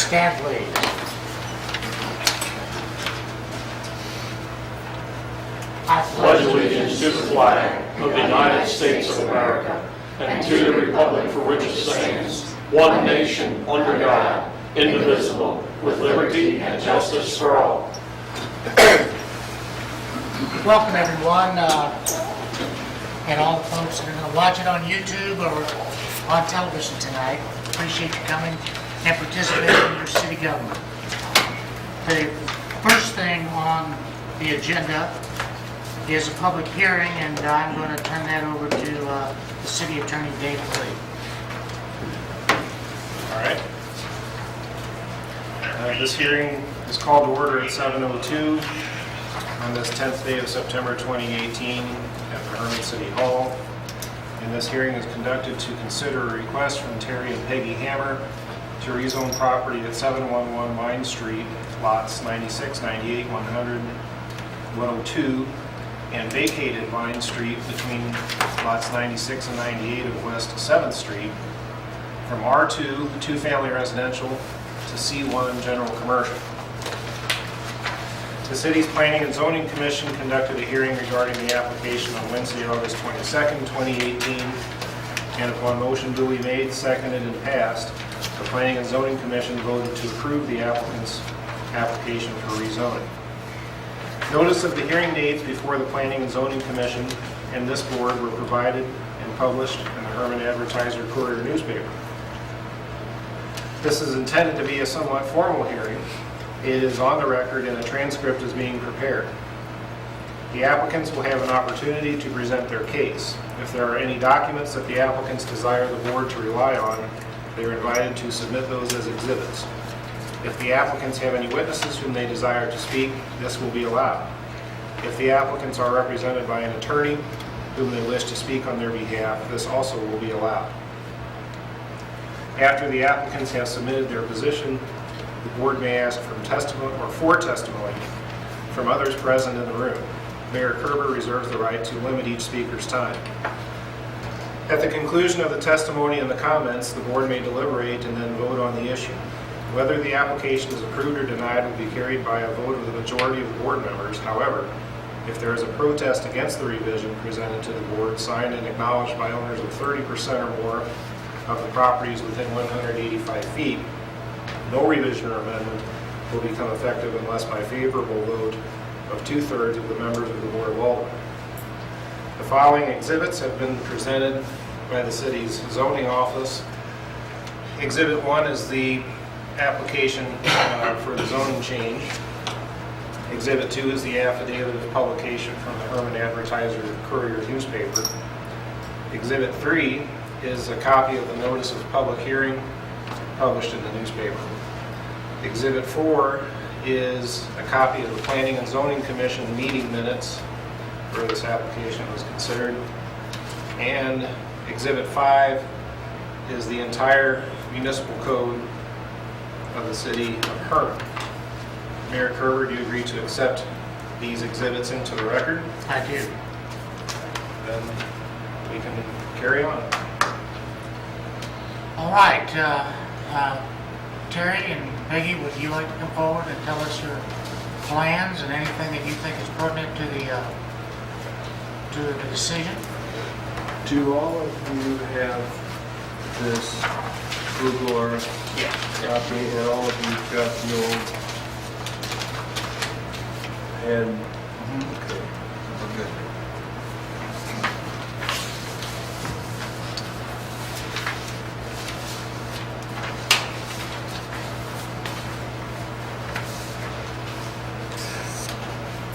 Stand, please. I pledge allegiance to the flag of the United States of America and to the republic for which it stands, one nation, under God, indivisible, with liberty and justice for all. Welcome, everyone, and all the folks that are going to watch it on YouTube or on television tonight. Appreciate you coming and participating in your city government. The first thing on the agenda is a public hearing, and I'm going to turn that over to the city attorney, David Lee. All right. This hearing is called to order at 7:02 on this 10th day of September 2018 at the Herman City Hall. And this hearing is conducted to consider a request from Terry and Peggy Hammer to rezone property at 711 Mine Street, lots 96, 98, 100, 102, and vacated Vine Street between lots 96 and 98 of West 7th Street from R2, two-family residential, to C1, general commercial. The city's Planning and Zoning Commission conducted a hearing regarding the application on Wednesday, August 22nd, 2018, and upon motion duly made, seconded, and passed, the Planning and Zoning Commission voted to approve the applicant's application for rezoning. Notice of the hearing dates before the Planning and Zoning Commission and this board were provided and published in the Herman Advertiser Courier newspaper. This is intended to be a somewhat formal hearing. It is on the record and a transcript is being prepared. The applicants will have an opportunity to present their case. If there are any documents that the applicants desire the board to rely on, they are invited to submit those as exhibits. If the applicants have any witnesses whom they desire to speak, this will be allowed. If the applicants are represented by an attorney whom they wish to speak on their behalf, this also will be allowed. After the applicants have submitted their position, the board may ask for testimony from others present in the room. Mayor Kerber reserves the right to limit each speaker's time. At the conclusion of the testimony and the comments, the board may deliberate and then vote on the issue. Whether the application is approved or denied will be carried by a vote of the majority of the board members. However, if there is a protest against the revision presented to the board, signed and acknowledged by owners of 30% or more of the properties within 185 feet, no revision or amendment will become effective unless by favorable vote of 2/3 of the members of the Board of Aldermen. The following exhibits have been presented by the city's zoning office. Exhibit 1 is the application for the zoning change. Exhibit 2 is the affidavit of publication from the Herman Advertiser Courier newspaper. Exhibit 3 is a copy of the notice of public hearing published in the newspaper. Exhibit 4 is a copy of the Planning and Zoning Commission meeting minutes where this application was considered. And Exhibit 5 is the entire municipal code of the city of Herman. Mayor Kerber, do you agree to accept these exhibits into the record? I do. Then we can carry on. All right, Terry and Peggy, would you like to come forward and tell us your plans and anything that you think is pertinent to the decision? Do all of you have this Google Earth copy, and all of you got the old pen? Okay, we're good.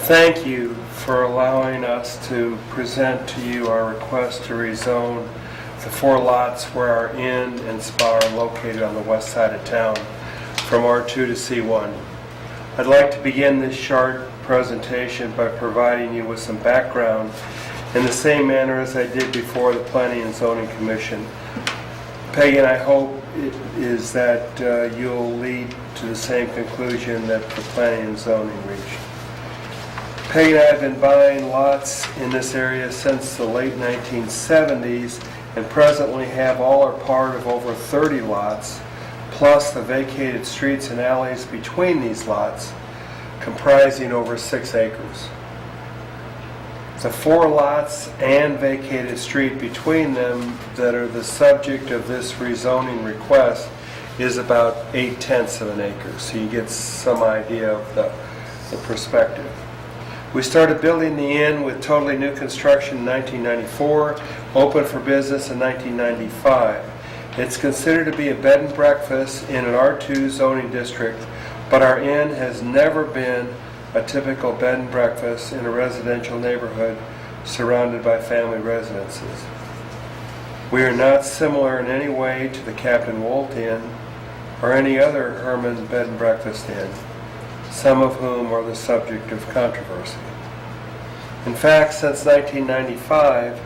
Thank you for allowing us to present to you our request to rezone the 4 lots where our inn and spa are located on the west side of town from R2 to C1. I'd like to begin this short presentation by providing you with some background in the same manner as I did before the Planning and Zoning Commission. Peggy, and I hope it is that you'll lead to the same conclusion that the Planning and Zoning reached. Peggy and I have been buying lots in this area since the late 1970s and presently have all or part of over 30 lots plus the vacated streets and alleys between these lots, comprising over 6 acres. The 4 lots and vacated street between them that are the subject of this rezoning request is about 8/10 of an acre, so you get some idea of the perspective. We started building the inn with totally new construction in 1994, opened for business in 1995. It's considered to be a bed and breakfast in an R2 zoning district, but our inn has never been a typical bed and breakfast in a residential neighborhood surrounded by family residences. We are not similar in any way to the Captain Wolt Inn or any other Herman bed and breakfast inn, some of whom are the subject of controversy. In fact, since 1995,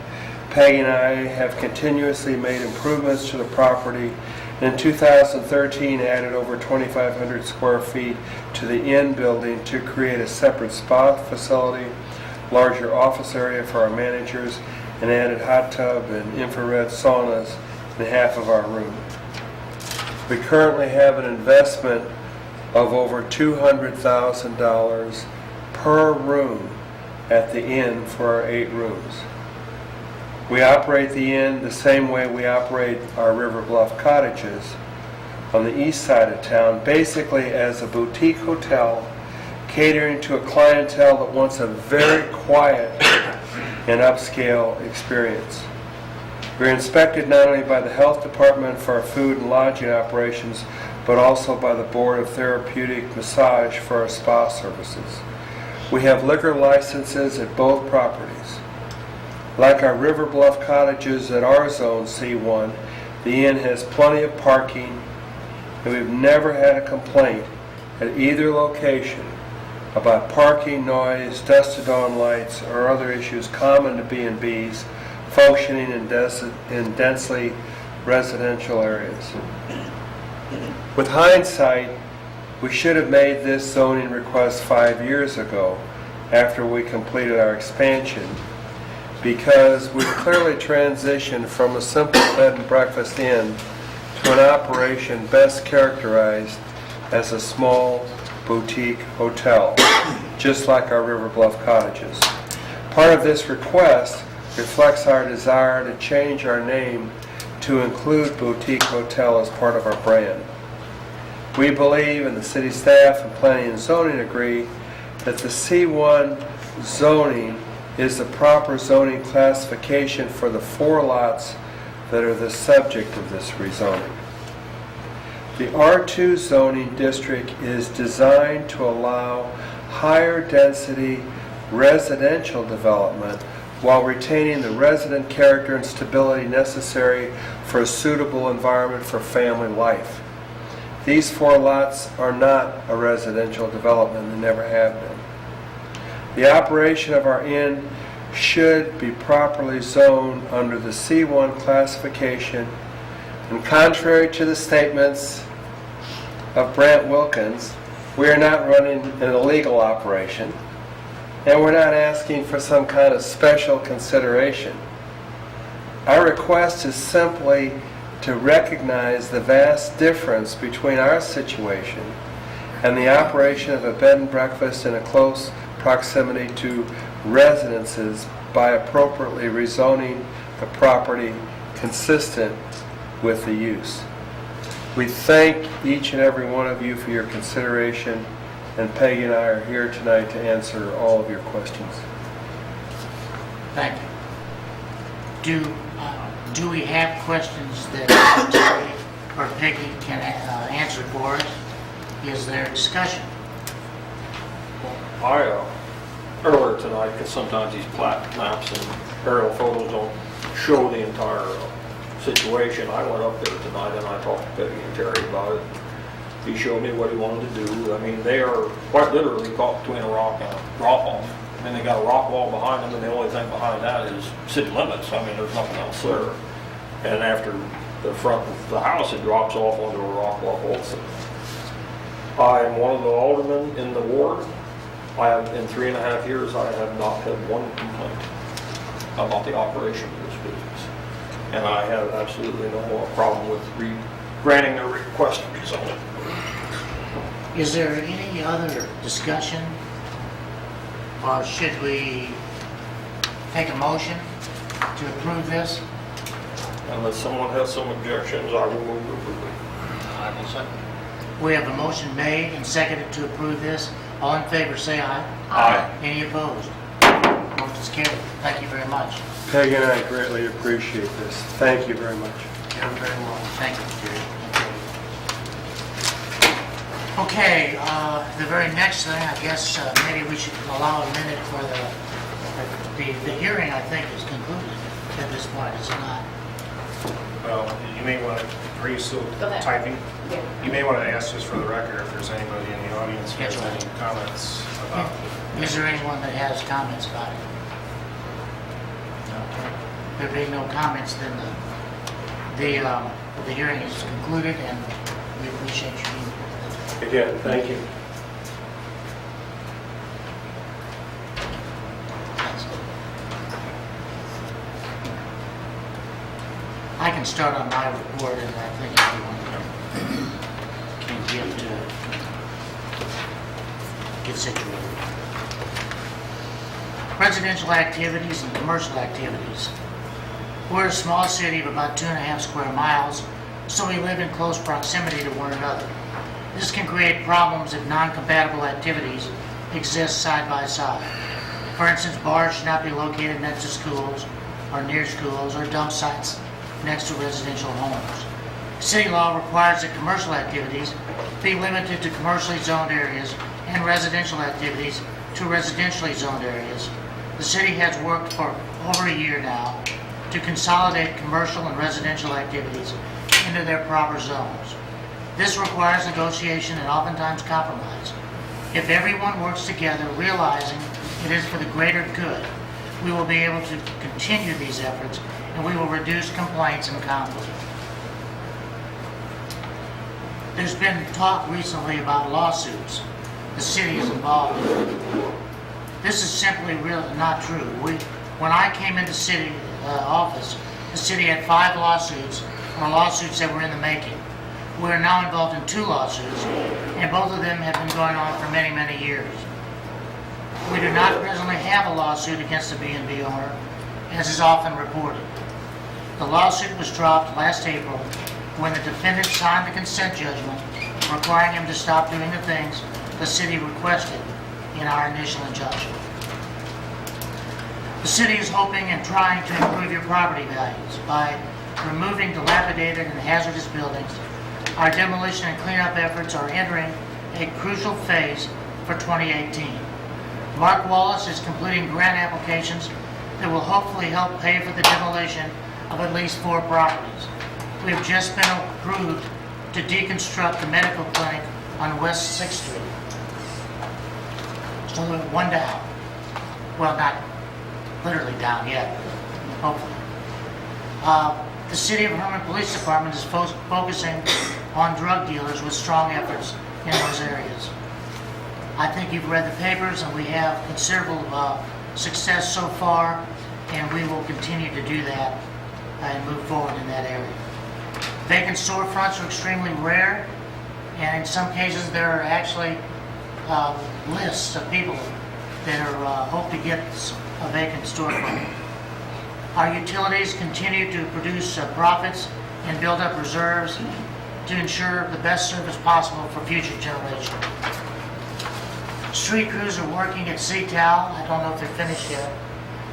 Peggy and I have continuously made improvements to the property, and in 2013 added over 2,500 square feet to the inn building to create a separate spa facility, larger office area for our managers, and added hot tub and infrared saunas in half of our room. We currently have an investment of over $200,000 per room at the inn for our 8 rooms. We operate the inn the same way we operate our River Bluff cottages on the east side of town, basically as a boutique hotel catering to a clientele that wants a very quiet and upscale experience. We're inspected not only by the health department for our food and lodging operations, but also by the Board of Therapeutic Massage for our spa services. We have liquor licenses at both properties. Like our River Bluff cottages at our zone C1, the inn has plenty of parking, and we've never had a complaint at either location about parking, noise, dusk to dawn lights, or other issues common to B&Bs functioning in densely residential areas. With hindsight, we should have made this zoning request 5 years ago after we completed our expansion, because we clearly transitioned from a simple bed and breakfast inn to an operation best characterized as a small boutique hotel, just like our River Bluff cottages. Part of this request reflects our desire to change our name to include boutique hotel as part of our brand. We believe, and the city staff and planning and zoning agree, that the C1 zoning is the proper zoning classification for the 4 lots that are the subject of this rezoning. The R2 zoning district is designed to allow higher density residential development while retaining the resident character and stability necessary for a suitable environment for family life. These 4 lots are not a residential development and never have been. The operation of our inn should be properly zoned under the C1 classification, and contrary to the statements of Brant Wilkins, we are not running an illegal operation, and we're not asking for some kind of special consideration. Our request is simply to recognize the vast difference between our situation and the operation of a bed and breakfast in a close proximity to residences by appropriately rezoning the property consistent with the use. We thank each and every one of you for your consideration, and Peggy and I are here tonight to answer all of your questions. Thank you. Do we have questions that Terry or Peggy can answer for us? Is there discussion? Earlier tonight, because sometimes these plat maps and aerial photos don't show the entire situation, I went up there tonight and I talked to Peggy and Terry about it. He showed me what he wanted to do. I mean, they are quite literally caught between a rock and a drop off. I mean, they got a rock wall behind them, and the only thing behind that is city limits. I mean, there's nothing else there. And after the front of the house, it drops off onto a rock wall also. I'm one of the aldermen in the ward. I have, in 3.5 years, I have not had one complaint about the operation of this business. And I have absolutely no problem with granting their request to rezone. Is there any other discussion? Or should we take a motion to approve this? Unless someone has some objections, I will move to approve it. I will second. We have a motion made and seconded to approve this. All in favor, say aye. Aye. Any opposed? Motion's carried. Thank you very much. Peggy and I greatly appreciate this. Thank you very much. You're very welcome. Thank you, Jerry. Okay, the very next thing, I guess, maybe we should allow a minute for the hearing, I think, is concluded at this point, is it not? Well, you may want to, are you still Go ahead. typing? Yeah. You may want to ask just for the record if there's anybody in the audience who has Yes, any comments about Is there anyone that has comments about it? Okay. There being no comments, then the hearing is concluded, and we appreciate you being here. Again, thank you. Thanks. I can start on my report, and I think everyone can get situated. Residential activities and commercial activities. We're a small city of about 2.5 square miles, so we live in close proximity to one another. This can create problems if non-compatible activities exist side by side. For instance, bars should not be located next to schools or near schools or dump sites next to residential homes. City law requires that commercial activities be limited to commercially zoned areas and residential activities to residentially zoned areas. The city has worked for over a year now to consolidate commercial and residential activities into their proper zones. This requires negotiation and oftentimes compromise. If everyone works together, realizing it is for the greater good, we will be able to continue these efforts and we will reduce complaints and conflict. There's been talk recently about lawsuits the city is involved in. This is simply really not true. When I came into city office, the city had 5 lawsuits or lawsuits that were in the making. We are now involved in 2 lawsuits, and both of them have been going on for many, many years. We do not presently have a lawsuit against the B&B owner, as is often reported. The lawsuit was dropped last April when the defendant signed the consent judgment requiring him to stop doing the things the city requested in our initial injunction. The city is hoping and trying to improve your property values by removing dilapidated and hazardous buildings. Our demolition and cleanup efforts are entering a crucial phase for 2018. Mark Wallace is completing grant applications that will hopefully help pay for the demolition of at least 4 properties. We have just been approved to deconstruct the medical clinic on West 6th Street. So we're one down. Well, not literally down yet, hopefully. The City of Herman Police Department is focusing on drug dealers with strong efforts in those areas. I think you've read the papers, and we have considerable success so far, and we will continue to do that and move forward in that area. Vacant storefronts are extremely rare, and in some cases there are actually lists of people that are hope to get a vacant storefront. Our utilities continue to produce profits and build up reserves to ensure the best service possible for future generations. Street crews are working at CTAL. I don't know if they're finished yet,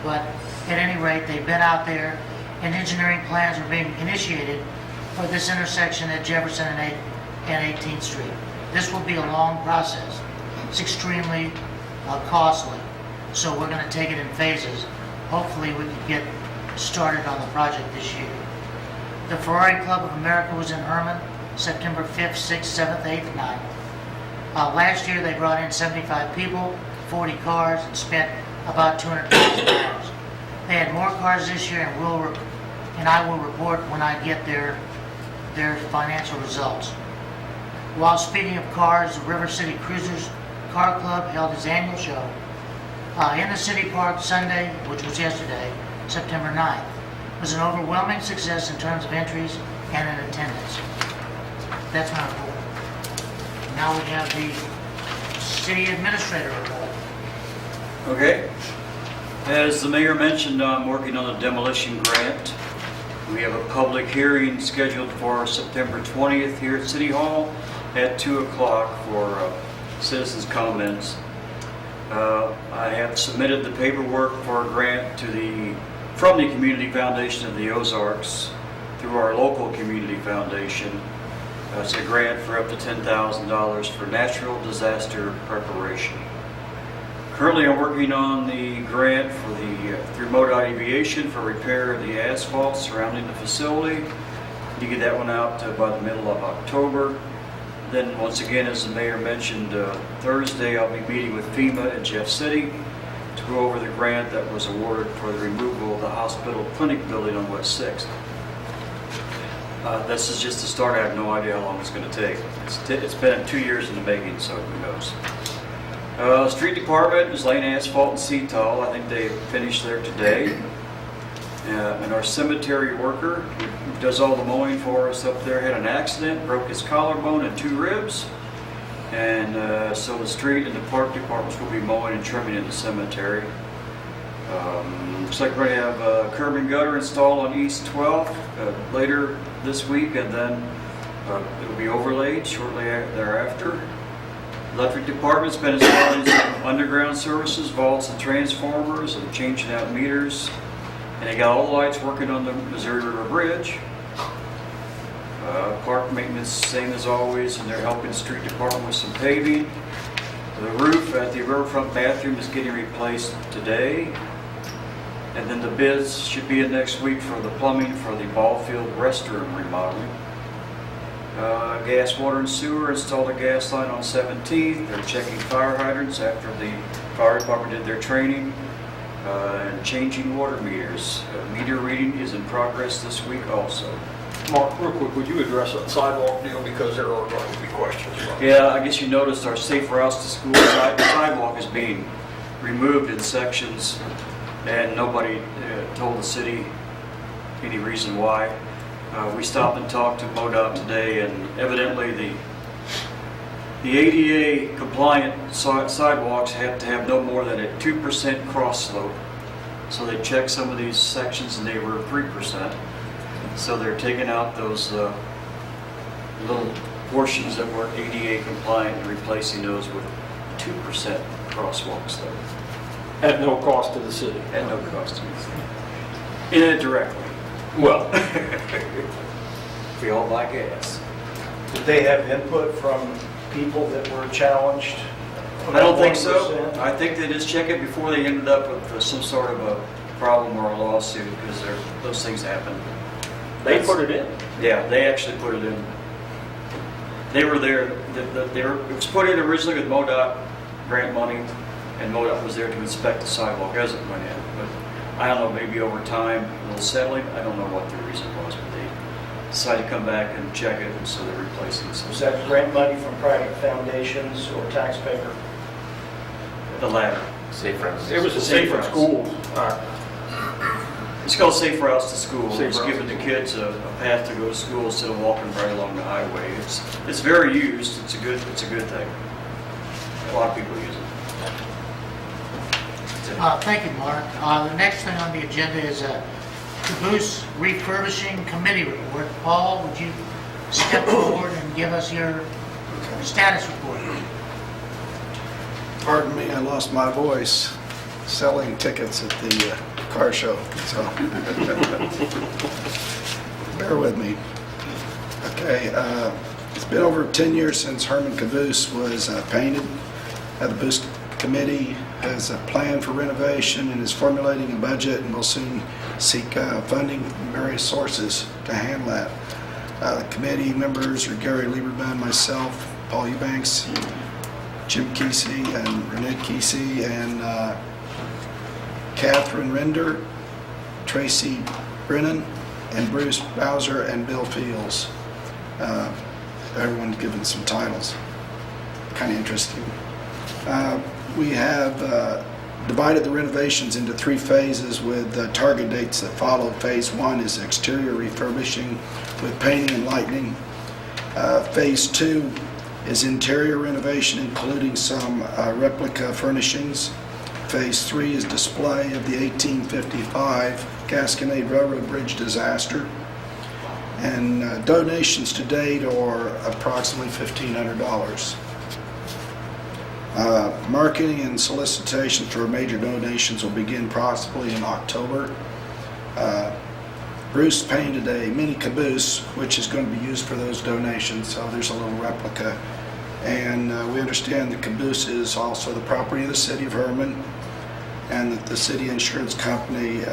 but at any rate, they've been out there, and engineering plans are being initiated for this intersection at Jefferson and 18th Street. This will be a long process. It's extremely costly, so we're going to take it in phases. Hopefully, we can get started on the project this year. The Ferrari Club of America was in Herman September 5th, 6th, 7th, 8th, 9th. Last year, they brought in 75 people, 40 cars, and spent about $200,000. They had more cars this year, and I will report when I get their financial results. While speaking of cars, the River City Cruisers Car Club held its annual show in the city park Sunday, which was yesterday, September 9th. It was an overwhelming success in terms of entries and in attendance. That's my report. Now we have the city administrator report. Okay. As the mayor mentioned, I'm working on a demolition grant. We have a public hearing scheduled for September 20th here at City Hall at 2 o'clock for citizens' comments. I have submitted the paperwork for a grant from the Community Foundation of the Ozarks through our local community foundation. It's a grant for up to $10,000 for natural disaster preparation. Currently, I'm working on the grant through MoDOT Aviation for repair of the asphalt surrounding the facility. You get that one out by the middle of October. Then, once again, as the mayor mentioned, Thursday I'll be meeting with FEMA in Jeff City to go over the grant that was awarded for the removal of the hospital clinic building on West 6th. This is just the start. I have no idea how long it's going to take. It's been 2 years in the making, so who knows. Street department is laying asphalt and CTOL. I think they finished there today. And our cemetery worker who does all the mowing for us up there had an accident, broke his collarbone and 2 ribs. And so the street and the park departments will be mowing and trimming in the cemetery. Looks like we're going to have curb and gutter installed on East 12th later this week, and then it'll be overlaid shortly thereafter. Electric department's been installing some underground services, vaults and transformers, and changing out meters. And they got all the lights working on the Missouri River Bridge. Park maintenance, same as always, and they're helping the street department with some paving. The roof at the riverfront bathroom is getting replaced today. And then the bids should be in next week for the plumbing for the ball field restroom remodeling. Gas, water, and sewer installed a gas line on 17th. They're checking fire hydrants after the fire department did their training. And changing water meters. Meter reading is in progress this week also. Mark, real quick, would you address that sidewalk deal, because there are going to be questions about it. Yeah, I guess you noticed our safe routes to school sidewalk is being removed in sections, and nobody told the city any reason why. We stopped and talked to MoDOT today, and evidently the ADA compliant sidewalks have to have no more than a 2% cross slope. So they checked some of these sections and they were 3%. So they're taking out those little portions that weren't ADA compliant and replacing those with 2% crosswalks though. At no cost to the city. At no cost to us. Indirectly. Well, We all buy gas. Did they have input from people that were challenged? I don't think so. 1%? I think they just check it before they ended up with some sort of a problem or a lawsuit, because those things happen. they put it in. Yeah, they actually put it in. They were there, it was put in originally with MoDOT grant money, and MoDOT was there to inspect the sidewalk as it went in. But I don't know, maybe over time, a little settling, I don't know what the reason was, but they decided to come back and check it, and so they're replacing some. Was that grant money from private foundations or taxpayer? The latter. It was a Safe safer routes. school. It's called Safe Routes to School. Safe It's routes. giving the kids a path to go to school instead of walking right along the highway. It's very used. It's a good thing. A lot of people use it. That's it. Thank you, Mark. The next thing on the agenda is a Caboose Refurbishing Committee report. Paul, would you step forward and give us your status report? Pardon me, I lost my voice selling tickets at the car show, so bear with me. Okay, it's been over 10 years since Herman Caboose was painted. The Caboose Committee has a plan for renovation and is formulating a budget, and will soon seek funding from various sources to handle that. The committee members are Gary Lieberman, myself, Paul Eubanks, Jim Kesey, and Renee Kesey, and Catherine Render, Tracy Brennan, and Bruce Bowser, and Bill Fields. Everyone's given some titles. Kind of interesting. We have divided the renovations into 3 phases with target dates that follow. Phase 1 is exterior refurbishing with painting and lighting. Phase 2 is interior renovation, including some replica furnishings. Phase 3 is display of the 1855 Gasconade Railroad Bridge disaster. And donations to date are approximately $1,500. Marketing and solicitation for major donations will begin possibly in October. Bruce painted a mini caboose, which is going to be used for those donations, so there's a little replica. And we understand the caboose is also the property of the city of Herman, and that the city insurance company,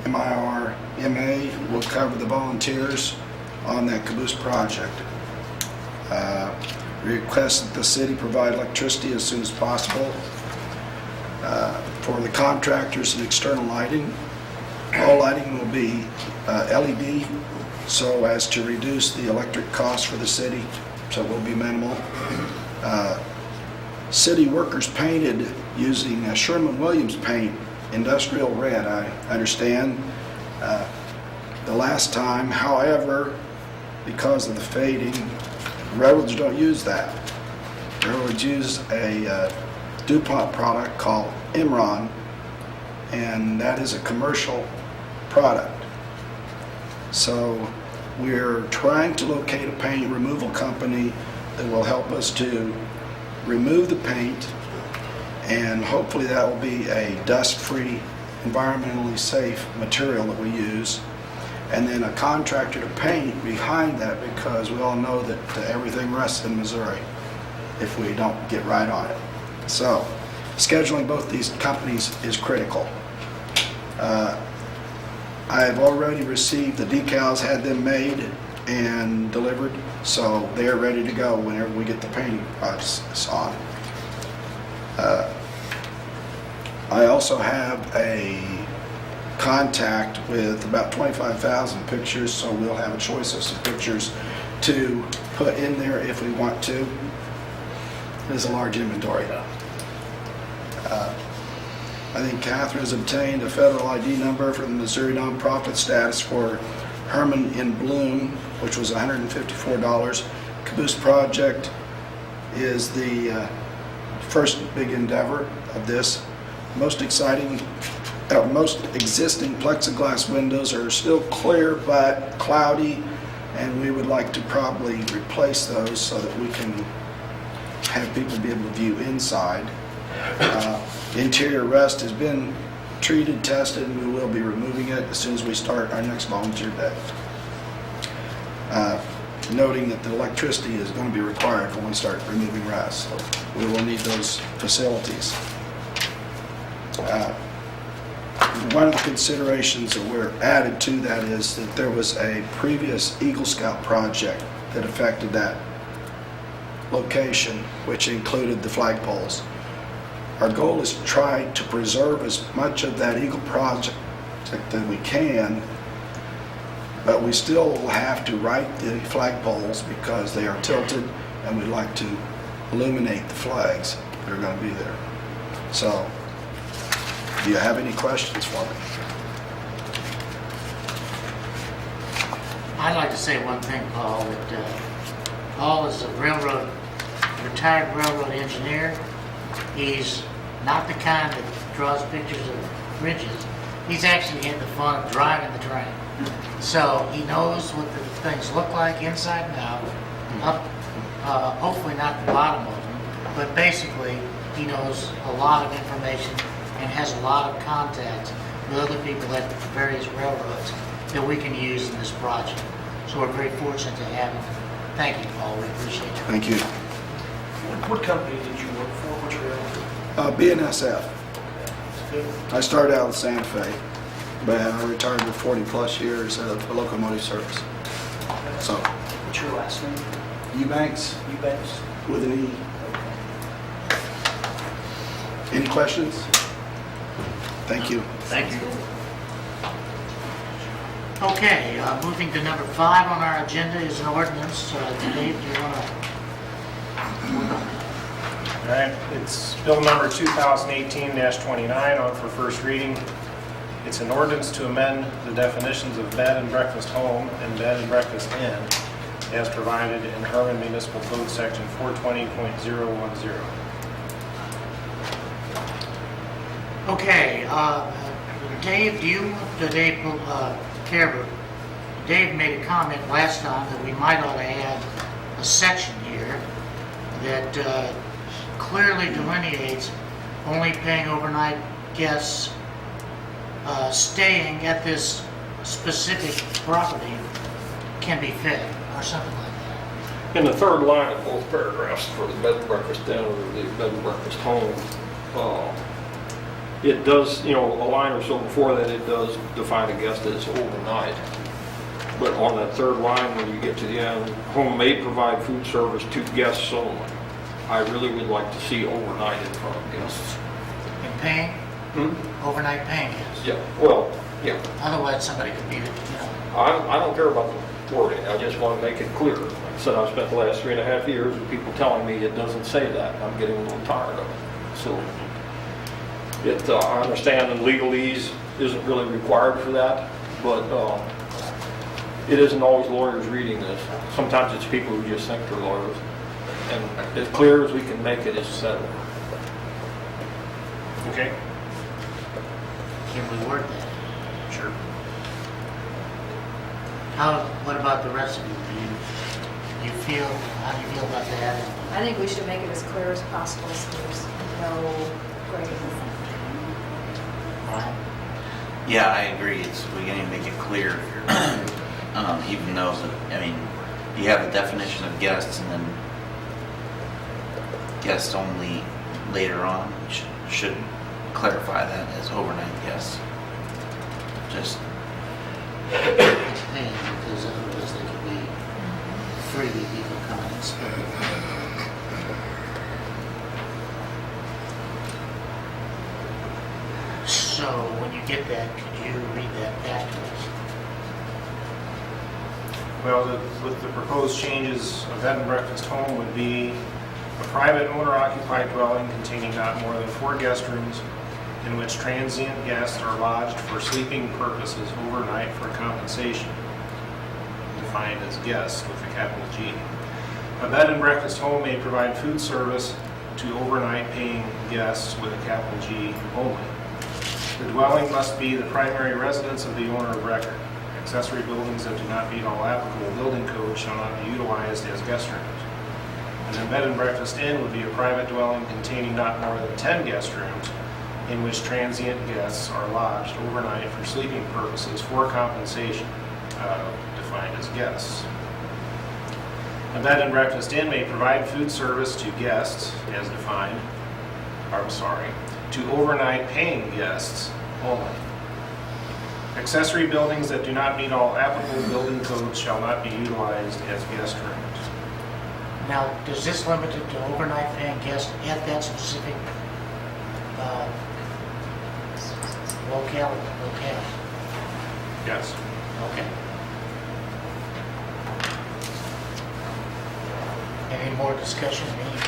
MIRMA, will cover the volunteers on that caboose project. Request that the city provide electricity as soon as possible for the contractors and external lighting. All lighting will be LED, so as to reduce the electric cost for the city, so it will be minimal. City workers painted using Sherwin-Williams paint, industrial red, I understand, the last time. However, because of the fading, railroads don't use that. Railroads use a DuPont product called Imron, and that is a commercial product. So we're trying to locate a paint removal company that will help us to remove the paint, and hopefully that will be a dust-free, environmentally safe material that we use. And then a contractor to paint behind that, because we all know that everything rusts in Missouri if we don't get right on it. So scheduling both these companies is critical. I have already received the decals, had them made and delivered, so they are ready to go whenever we get the painting process on. I also have a contact with about 25,000 pictures, so we'll have a choice of some pictures to put in there if we want to. It is a large inventory. I think Catherine has obtained a federal ID number for the Missouri nonprofit status for Herman in Bloom, which was $154. Caboose project is the first big endeavor of this. Most existing plexiglass windows are still clear but cloudy, and we would like to probably replace those so that we can have people be able to view inside. Interior rust has been treated, tested, and we will be removing it as soon as we start our next volunteer day. Noting that the electricity is going to be required when we start removing rust, so we will need those facilities. One of the considerations that were added to that is that there was a previous Eagle Scout project that affected that location, which included the flagpoles. Our goal is to try to preserve as much of that Eagle project that we can, but we still will have to right the flagpoles because they are tilted, and we'd like to illuminate the flags that are going to be there. So, do you have any questions for me? I'd like to say one thing, Paul, that Paul is a retired railroad engineer. He's not the kind that draws pictures of bridges. He's actually had the fun of driving the train. So he knows what the things look like inside and out, up, hopefully not the bottom of them, but basically he knows a lot of information and has a lot of contacts with other people at the various railroads that we can use in this project. So we're very fortunate to have him. Thank you, Paul. We appreciate you. Thank you. What company did you work for? Which railroad? BNSF. I started out with Santa Fe, but I retired with 40 plus years of locomotive service. So, What's your last name? Eubanks Eubanks. with an E. Any questions? Thank you. Thank you. Okay, moving to number 5 on our agenda is an ordinance. Dave, do you want to? All right, it's bill number 2018-29 on for first reading. It's an ordinance to amend the definitions of bed and breakfast home and bed and breakfast inn as provided in Herman Municipal Code Section 420.010. Okay, Dave, Carver, Dave made a comment last time that we might ought to add a section here that clearly delineates only paying overnight guests staying at this specific property can be fed, or something like that. In the third line of both paragraphs for the bed and breakfast inn or the bed and breakfast home, it does, a line or so before that, it does define a guest as overnight. But on that third line, when you get to the end, home may provide food service to guests only. I really would like to see overnight in front of guests. And paying, overnight paying guests. Yeah, well, yeah. Otherwise, somebody could be, I don't care about the wording, I just want to make it clear. Like I said, I've spent the last 3.5 years with people telling me it doesn't say that. I'm getting a little tired of it. So, I understand that legalese isn't really required for that, but it isn't always lawyers reading this. Sometimes it's people who just think they're lawyers. And as clear as we can make it is settled. Okay? can we word that? Sure. What about the rest of you? How do you feel about that? I think we should make it as clear as possible so there's no grading. Right? Yeah, I agree. We need to make it clear, even though, you have a definition of guests and then guests only later on. Should clarify that as overnight guests. Just It's paying because otherwise they could be freely people coming and spending. So when you get that, could you read that back to us? Well, with the proposed changes, a bed and breakfast home would be a private owner-occupied dwelling containing not more than 4 guest rooms in which transient guests are lodged for sleeping purposes overnight for compensation, defined as guests with a capital G. A bed and breakfast home may provide food service to overnight paying guests with a capital G only. The dwelling must be the primary residence of the owner of record. Accessory buildings that do not meet all applicable building codes shall not be utilized as guest rooms. And a bed and breakfast inn would be a private dwelling containing not more than 10 guest rooms in which transient guests are lodged overnight for sleeping purposes for compensation, defined as guests. A bed and breakfast inn may provide food service to guests, as defined, to overnight paying guests only. Accessory buildings that do not meet all applicable building codes shall not be utilized as guest rooms. Now, does this limit it to overnight paying guests at that specific locale? Yes. Okay. Any more discussion, any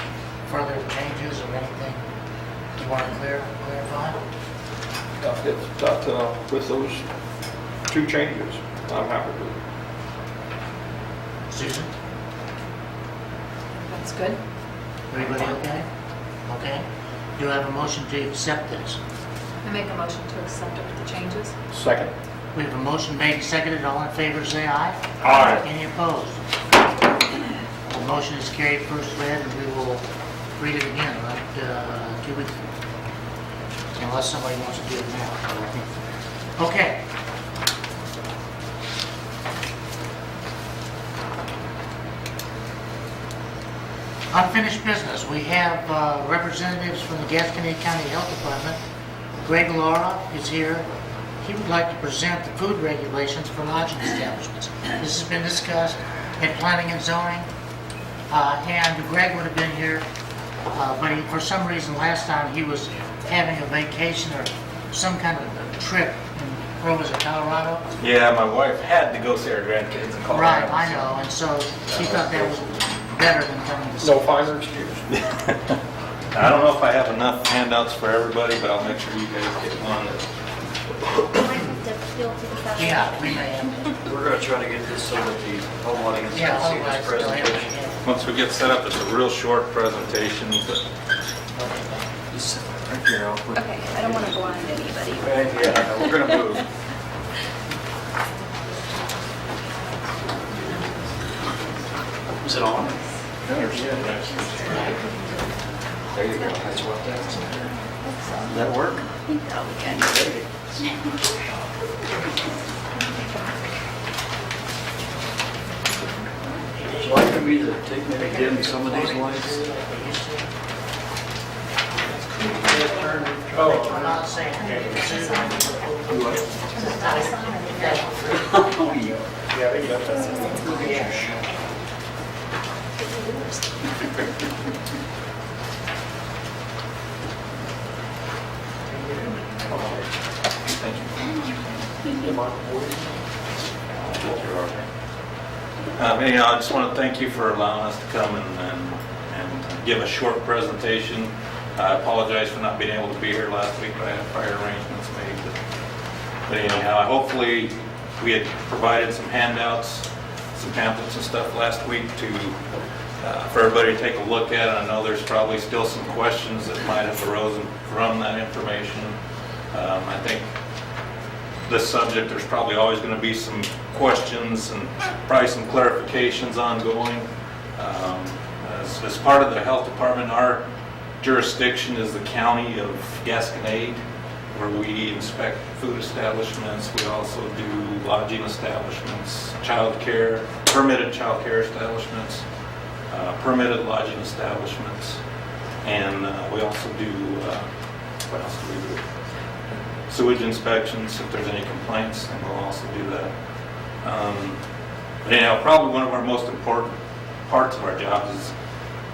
further changes or anything you want to clarify? With those 2 changes, I'm happy with it. Susan? That's good. Everybody okay? Okay. Do I have a motion to accept this? I make a motion to accept it with the changes. Second. We have a motion made and seconded. All in favor, say aye. Aye. Any opposed? The motion is carried first read, and we will read it again, right, 2 weeks? Unless somebody wants to do it now. But I think. Okay. Unfinished business. We have representatives from the Gasconade County Health Department. Greg Laura is here. He would like to present the food regulations for lodging establishments. This has been discussed at planning and zoning, and Greg would have been here, but for some reason last time he was having a vacation or some kind of a trip in, where was it, Colorado? Yeah, my wife had to go see her grandkids in Colorado. Right, I know, and so he thought that was better than coming to see No us. finer excuse. I don't know if I have enough handouts for everybody, but I'll make sure you guys get one. I have to appeal to the federal. Yeah, we may have to. we're gonna try to get this so that the home audience Yeah, can see otherwise this they'll have presentation. to Once we get set up, it's a real short presentation, but Just right here, I'll put. Okay, I don't want to blind anybody. Right, yeah, we're gonna move. Is it on? There you go, that's what that's. Does that work? I think that'll be good. Would you like me to take, maybe dim some of these lights? I'm not saying. Oh, yeah. Yeah, they got that. anyhow, I just want to thank you for allowing us to come and give a short presentation. I apologize for not being able to be here last week, but I had prior arrangements made. But anyhow, hopefully we had provided some handouts, some pamphlets and stuff last week for everybody to take a look at. I know there's probably still some questions that might have arisen from that information. I think this subject, there's probably always going to be some questions and probably some clarifications ongoing. As part of the health department, our jurisdiction is the county of Gasconade, where we inspect food establishments. We also do lodging establishments, childcare, permitted childcare establishments, permitted lodging establishments, and we also do, what else do we do? Sewage inspections, if there's any complaints, then we'll also do that. But anyhow, probably one of our most important parts of our job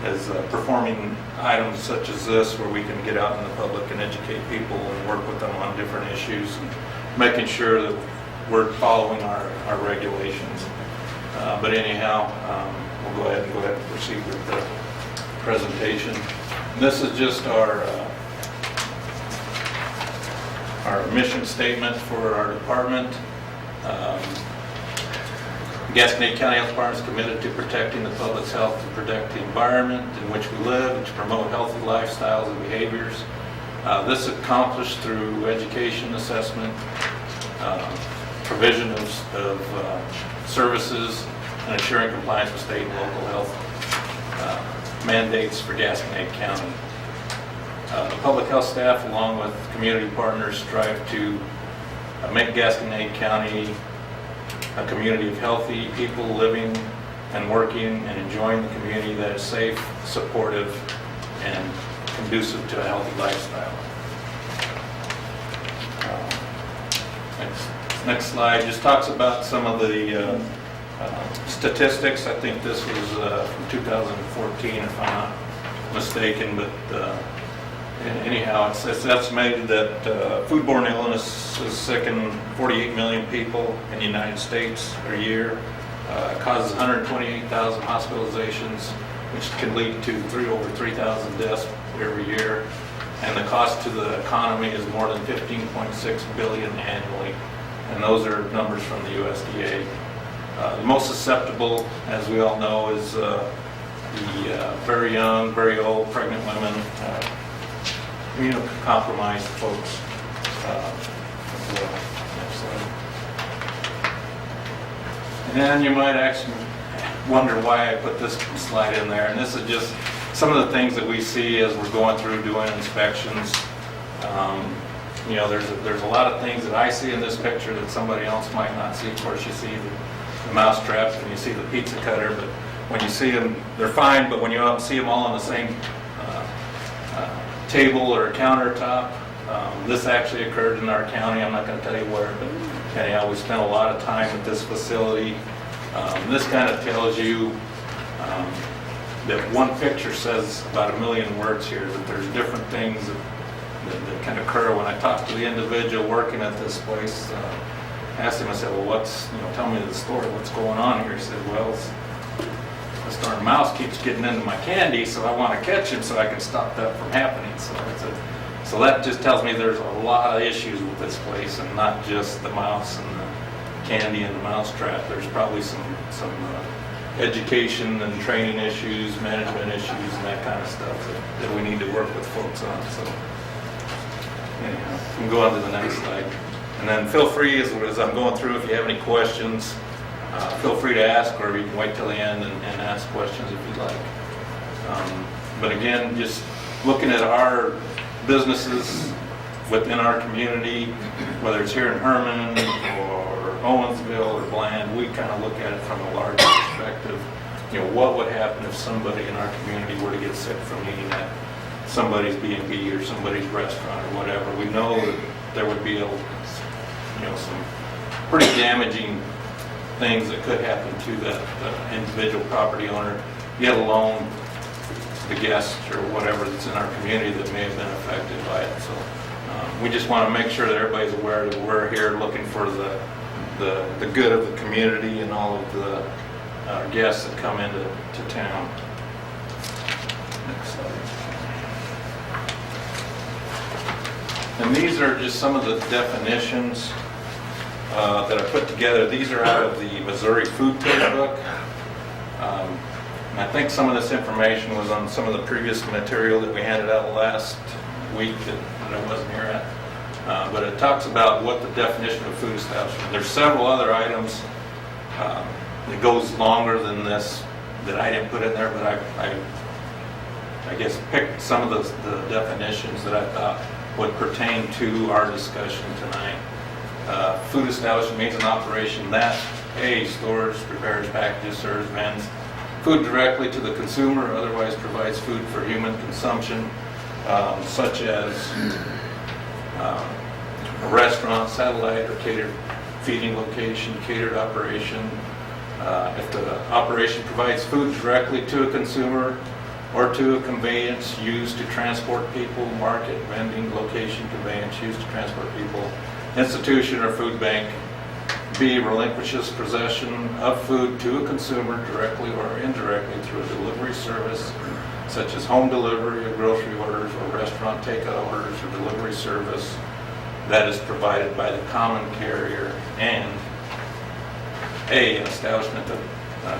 is performing items such as this, where we can get out in the public and educate people and work with them on different issues, and making sure that we're following our regulations. But anyhow, we'll go ahead and proceed with the presentation. And this is just our mission statement for our department. Gasconade County Health Department is committed to protecting the public's health, to protect the environment in which we live, and to promote healthy lifestyles and behaviors. This is accomplished through education, assessment, provision of services, and ensuring compliance with state and local health mandates for Gasconade County. The public health staff, along with community partners, strive to make Gasconade County a community of healthy people living and working and enjoying the community that is safe, supportive, and conducive to a healthy lifestyle. Next slide just talks about some of the statistics. I think this was from 2014, if I'm not mistaken, but anyhow, it's estimated that foodborne illness is sickening 48 million people in the United States a year. It causes 128,000 hospitalizations, which can lead to over 3,000 deaths every year. And the cost to the economy is more than $15.6 billion annually. And those are numbers from the USDA. The most susceptible, as we all know, is the very young, very old, pregnant women, immunocompromised folks. Next slide. And then you might actually wonder why I put this slide in there. And this is just some of the things that we see as we're going through doing inspections. There's a lot of things that I see in this picture that somebody else might not see. Of course, you see the mouse traps and you see the pizza cutter, but when you see them, they're fine. But when you see them all on the same table or countertop, this actually occurred in our county. I'm not going to tell you where, but anyhow, we spent a lot of time at this facility. This kind of tells you that one picture says about 1 million words here, that there's different things that can occur. When I talked to the individual working at this place, I asked him, I said, well, tell me the story, what's going on here? He said, well, this darn mouse keeps getting into my candy, so I want to catch him so I can stop that from happening. So that just tells me there's a lot of issues with this place, and not just the mouse candy and the mousetrap. There's probably some education and training issues, management issues, and that kind of stuff that we need to work with folks on. So anyhow, we can go on to the next slide. And then feel free, as I'm going through, if you have any questions, feel free to ask, or you can wait till the end and ask questions if you'd like. But again, just looking at our businesses within our community, whether it's here in Herman or Owensville or Bland, we kind of look at it from a larger perspective. You know, what would happen if somebody in our community were to get sick from eating at somebody's B&B or somebody's restaurant or whatever? We know that there would be some pretty damaging things that could happen to the individual property owner, let alone the guest or whatever that's in our community that may have been affected by it. So we just want to make sure that everybody's aware that we're here looking for the good of the community and all of the guests that come into town. Next slide. And these are just some of the definitions that I put together. These are out of the Missouri Food Code book. And I think some of this information was on some of the previous material that we handed out last week that I wasn't here at. But it talks about what the definition of food establishment. There's several other items that goes longer than this that I didn't put in there, but I guess picked some of the definitions that I thought would pertain to our discussion tonight. Food establishment means an operation that A, stores, prepares, packages, serves, vends food directly to the consumer, otherwise provides food for human consumption, such as a restaurant, satellite, or catered feeding location, catered operation. If the operation provides food directly to a consumer or to a conveyance used to transport people, market, vending, location, conveyance used to transport people, institution or food bank. B, relinquishes possession of food to a consumer directly or indirectly through a delivery service, such as home delivery of grocery orders or restaurant takeout orders or delivery service that is provided by the common carrier. And A, an establishment that,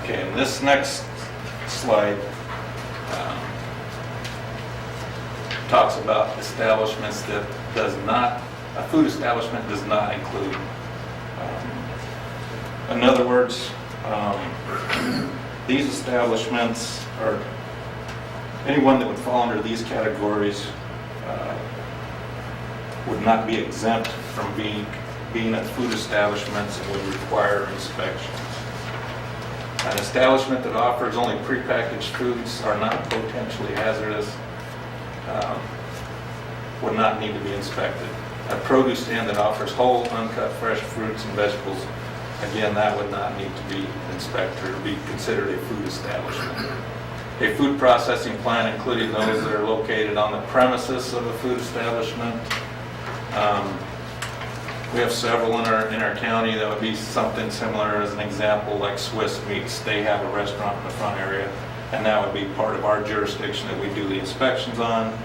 okay, and this next slide talks about establishments that a food establishment does not include. In other words, these establishments, or anyone that would fall under these categories, would not be exempt from being at food establishments and would require inspections. An establishment that offers only prepackaged foods are not potentially hazardous would not need to be inspected. A produce stand that offers whole, uncut, fresh fruits and vegetables, again, that would not need to be inspected or be considered a food establishment. A food processing plant, including those that are located on the premises of a food establishment. We have several in our county that would be something similar. As an example, like Swiss Meats, they have a restaurant in the front area, and that would be part of our jurisdiction that we do the inspections on.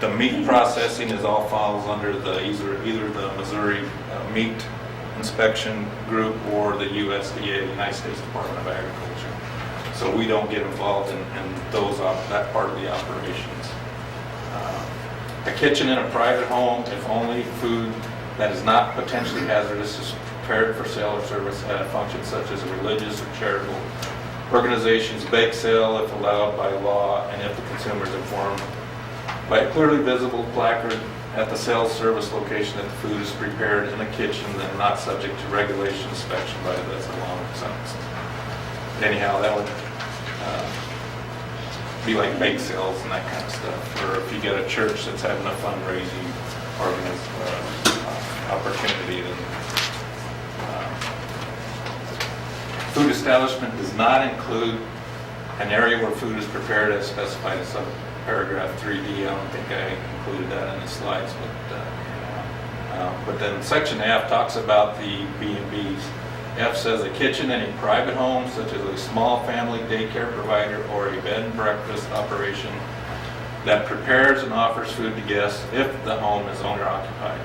The meat processing all falls under either the Missouri Meat Inspection Group or the USDA, the United States Department of Agriculture. So we don't get involved in that part of the operations. A kitchen in a private home, if only food that is not potentially hazardous is prepared for sale or service at a function such as a religious or charitable organization's bake sale, if allowed by law, and if the consumer is informed by a clearly visible placard at the sales service location that the food is prepared in a kitchen and not subject to regulation inspection by that's a long sentence. Anyhow, that would be like bake sales and that kind of stuff. Or if you get a church that's having a fundraising opportunity, then food establishment does not include an area where food is prepared as specified in paragraph 3D. I don't think I included that in the slides, but then section F talks about the B&Bs. F says a kitchen in a private home, such as a small family daycare provider or a bed and breakfast operation that prepares and offers food to guests if the home is owner occupied.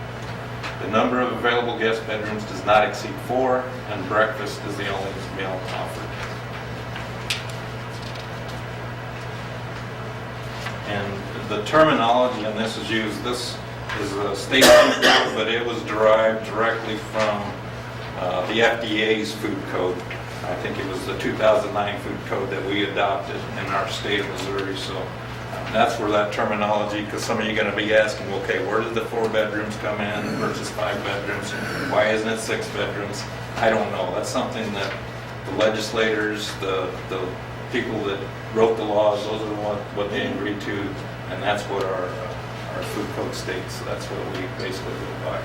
The number of available guest bedrooms does not exceed 4, and breakfast is the only meal offered. And the terminology on this is used, this is a state food code, but it was derived directly from the FDA's food code. I think it was the 2009 food code that we adopted in our state of Missouri. So that's where that terminology, because some of you are going to be asking, okay, where did the 4 bedrooms come in versus 5 bedrooms? Why isn't it 6 bedrooms? I don't know. That's something that the legislators, the people that wrote the laws, those are what they agreed to, and that's what our food code states. So that's what we basically go by.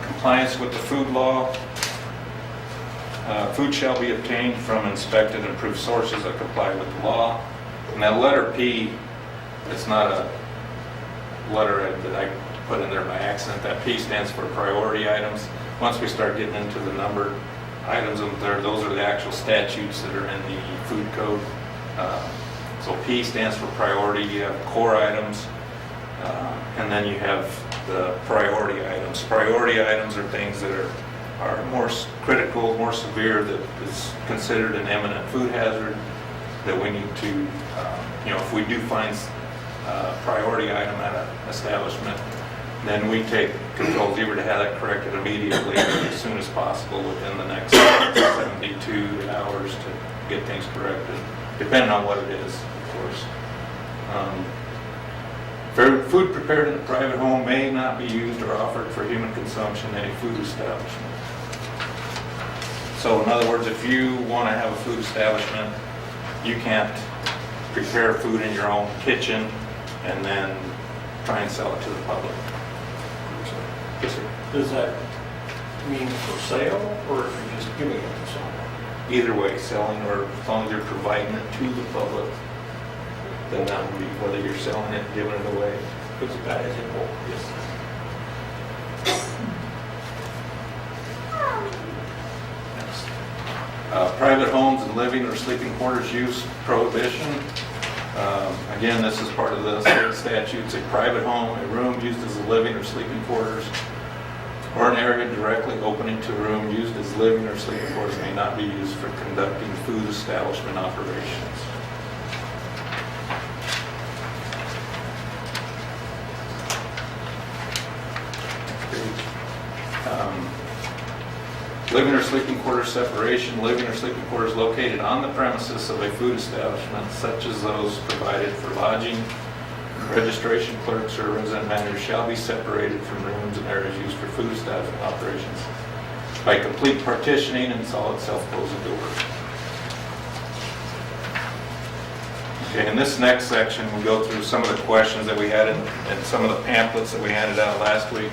Compliance with the food law. Food shall be obtained from inspected and approved sources that comply with the law. And that letter P, it's not a letter that I put in there by accident. That P stands for priority items. Once we start getting into the numbered items up there, those are the actual statutes that are in the food code. So P stands for priority. You have core items, and then you have the priority items. Priority items are things that are more critical, more severe, that is considered an imminent food hazard, that we need to, if we do find a priority item at an establishment, then we take controls either to have that corrected immediately or as soon as possible within the next 72 hours to get things corrected, depending on what it is, of course. Food prepared in a private home may not be used or offered for human consumption in a food establishment. So in other words, if you want to have a food establishment, you can't prepare food in your own kitchen and then try and sell it to the public. Yes, sir. Does that mean for sale, or if you're just giving it to someone? Either way, selling, or as long as you're providing it to the public, then that would be whether you're selling it, giving it away. It's a bad example. Yes. Next. Private homes and living or sleeping quarters use prohibition. Again, this is part of the state statutes. A private home, a room used as a living or sleeping quarters, or an area directly opening to a room used as living or sleeping quarters may not be used for conducting food establishment operations. Living or sleeping quarters separation. Living or sleeping quarters located on the premises of a food establishment, such as those provided for lodging, registration clerks, or resident managers, shall be separated from rooms and areas used for food establishment operations by complete partitioning and solid self-closing doors. Okay, in this next section, we go through some of the questions that we had in some of the pamphlets that we handed out last week.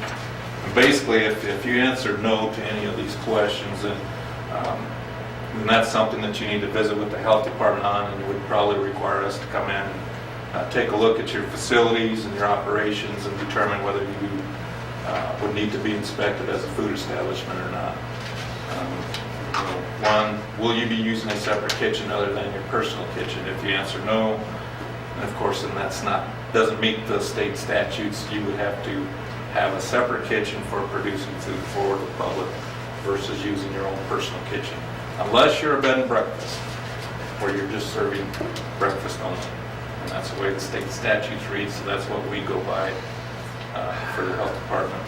Basically, if you answered no to any of these questions, then that's something that you need to visit with the health department on, and it would probably require us to come in and take a look at your facilities and your operations and determine whether you would need to be inspected as a food establishment or not. One, will you be using a separate kitchen other than your personal kitchen? If you answer no, and of course, then doesn't meet the state statutes. You would have to have a separate kitchen for producing food for the public versus using your own personal kitchen. Unless you're a bed and breakfast, where you're just serving breakfast only. And that's the way the state statutes read, so that's what we go by for the health department.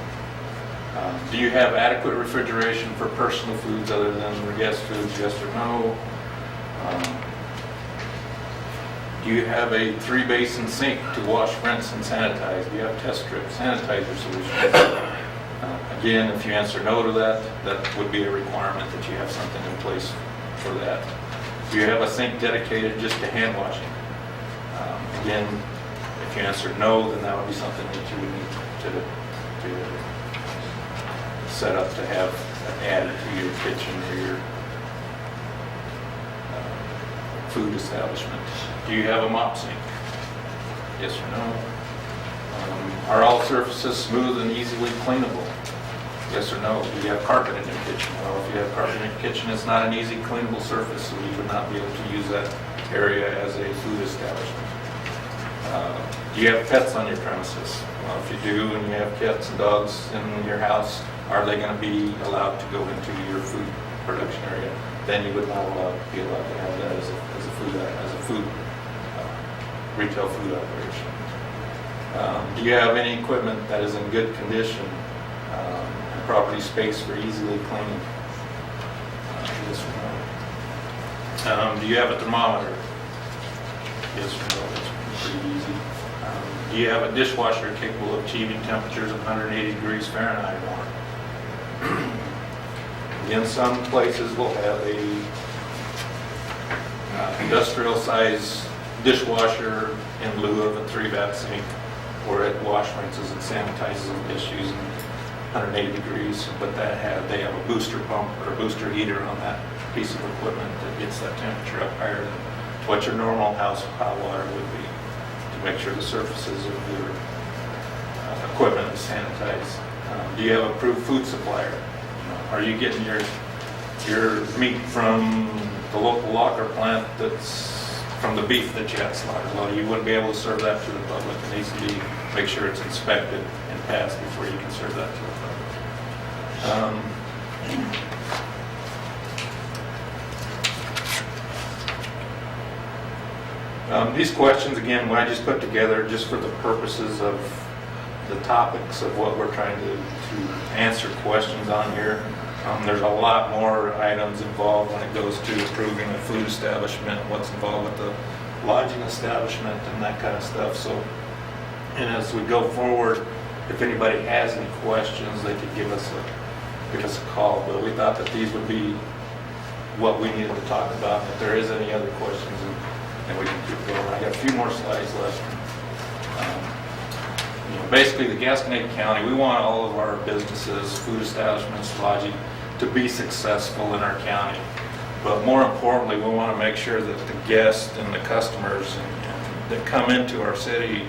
Do you have adequate refrigeration for personal foods other than the guest foods, yes or no? Do you have a 3-basin sink to wash, rinse, and sanitize? Do you have test strips, sanitizer solutions? Again, if you answer no to that, that would be a requirement that you have something in place for that. Do you have a sink dedicated just to hand washing? Again, if you answer no, then that would be something that you would need to set up to have added to your kitchen or your food establishment. Do you have a mop sink? Yes or no? Are all surfaces smooth and easily cleanable? Yes or no? Do you have carpet in your kitchen? Well, if you have carpet in your kitchen, it's not an easy cleanable surface, so you would not be able to use that area as a food establishment. Do you have pets on your premises? Well, if you do and you have cats and dogs in your house, are they going to be allowed to go into your food production area? Then you would not be allowed to have that as a food retail food operation. Do you have any equipment that is in good condition and property space for easily cleaning? Yes or no? Do you have a thermometer? Yes or no? It's pretty easy. Do you have a dishwasher capable of achieving temperatures of 180 degrees Fahrenheit or more? In some places, we'll have a industrial size dishwasher in lieu of a 3-bath sink, where it wash, rinses, and sanitizes the dish using 180 degrees. But they have a booster pump or a booster heater on that piece of equipment that gets that temperature up higher than what your normal house hot water would be, to make sure the surfaces of your equipment is sanitized. Do you have a approved food supplier? Are you getting your meat from the local locker plant that's from the beef that you had slaughtered? Well, you wouldn't be able to serve that to the public. It needs to be, make sure it's inspected and passed before you can serve that to the public. These questions, again, I just put together just for the purposes of the topics of what we're trying to answer questions on here. There's a lot more items involved when it goes to approving a food establishment, what's involved with the lodging establishment and that kind of stuff. So, and as we go forward, if anybody has any questions, they could give us a call. But we thought that these would be what we needed to talk about. If there is any other questions, and we can keep going. I got a few more slides left. Basically, the Gasconade County, we want all of our businesses, food establishments, lodging, to be successful in our county. But more importantly, we want to make sure that the guests and the customers that come into our city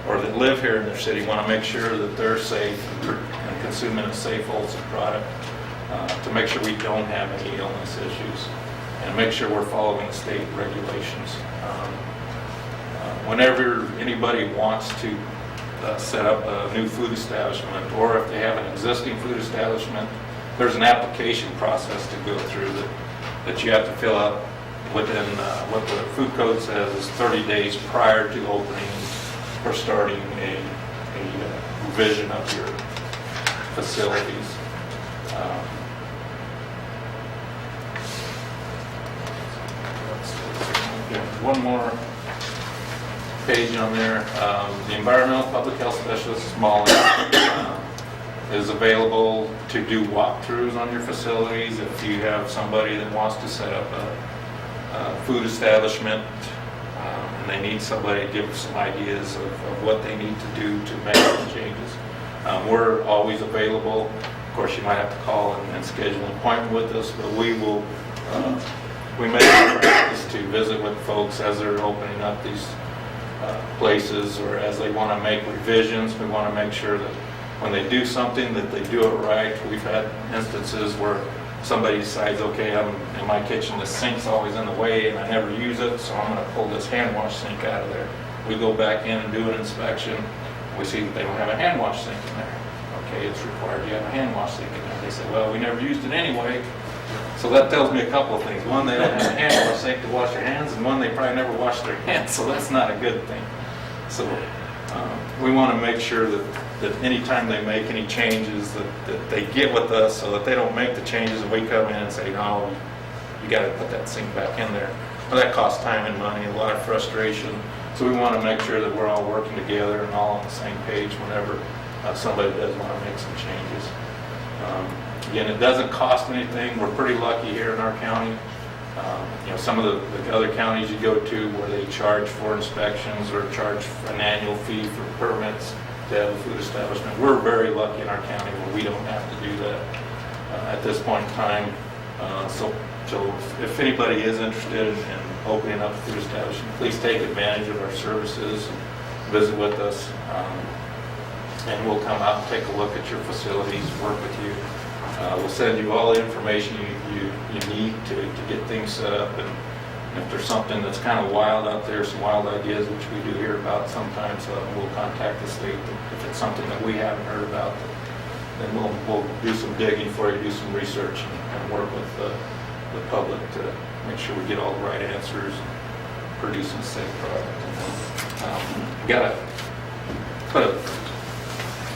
or that live here in their city want to make sure that they're safe and consuming a safe, wholesome product, to make sure we don't have any illness issues and make sure we're following the state regulations. Whenever anybody wants to set up a new food establishment, or if they have an existing food establishment, there's an application process to go through that you have to fill out within what the food code says is 30 days prior to opening or starting a revision of your facilities. One more page on there. The environmental public health specialist, Molly, is available to do walkthroughs on your facilities. If you have somebody that wants to set up a food establishment and they need somebody to give some ideas of what they need to do to make those changes, we're always available. Of course, you might have to call and schedule an appointment with us, but we will. We make it a practice to visit with folks as they're opening up these places, or as they want to make revisions. We want to make sure that when they do something, that they do it right. We've had instances where somebody decides, okay, in my kitchen, the sink's always in the way and I never use it, so I'm going to pull this hand wash sink out of there. We go back in and do an inspection. We see that they don't have a hand wash sink in there. Okay, it's required you have a hand wash sink in there. They say, well, we never used it anyway. So that tells me a couple of things. One, they don't have a hand wash sink to wash their hands, and one, they probably never wash their hands, so that's not a good thing. So we want to make sure that anytime they make any changes, that they get with us so that they don't make the changes and we come in and say, no, you got to put that sink back in there. Well, that costs time and money, a lot of frustration. So we want to make sure that we're all working together and all on the same page whenever somebody does want to make some changes. Again, it doesn't cost anything. We're pretty lucky here in our county. Some of the other counties you go to where they charge for inspections or charge an annual fee for permits to have a food establishment. We're very lucky in our county where we don't have to do that at this point in time. So if anybody is interested in opening up a food establishment, please take advantage of our services, visit with us, and we'll come out and take a look at your facilities, work with you. We'll send you all the information you need to get things set up, and If there's something that's kind of wild out there, some wild ideas, which we do hear about sometimes, we'll contact the state. If it's something that we haven't heard about, then we'll do some digging for you, do some research, and work with the public to make sure we get all the right answers, and produce a safe product. Got to put a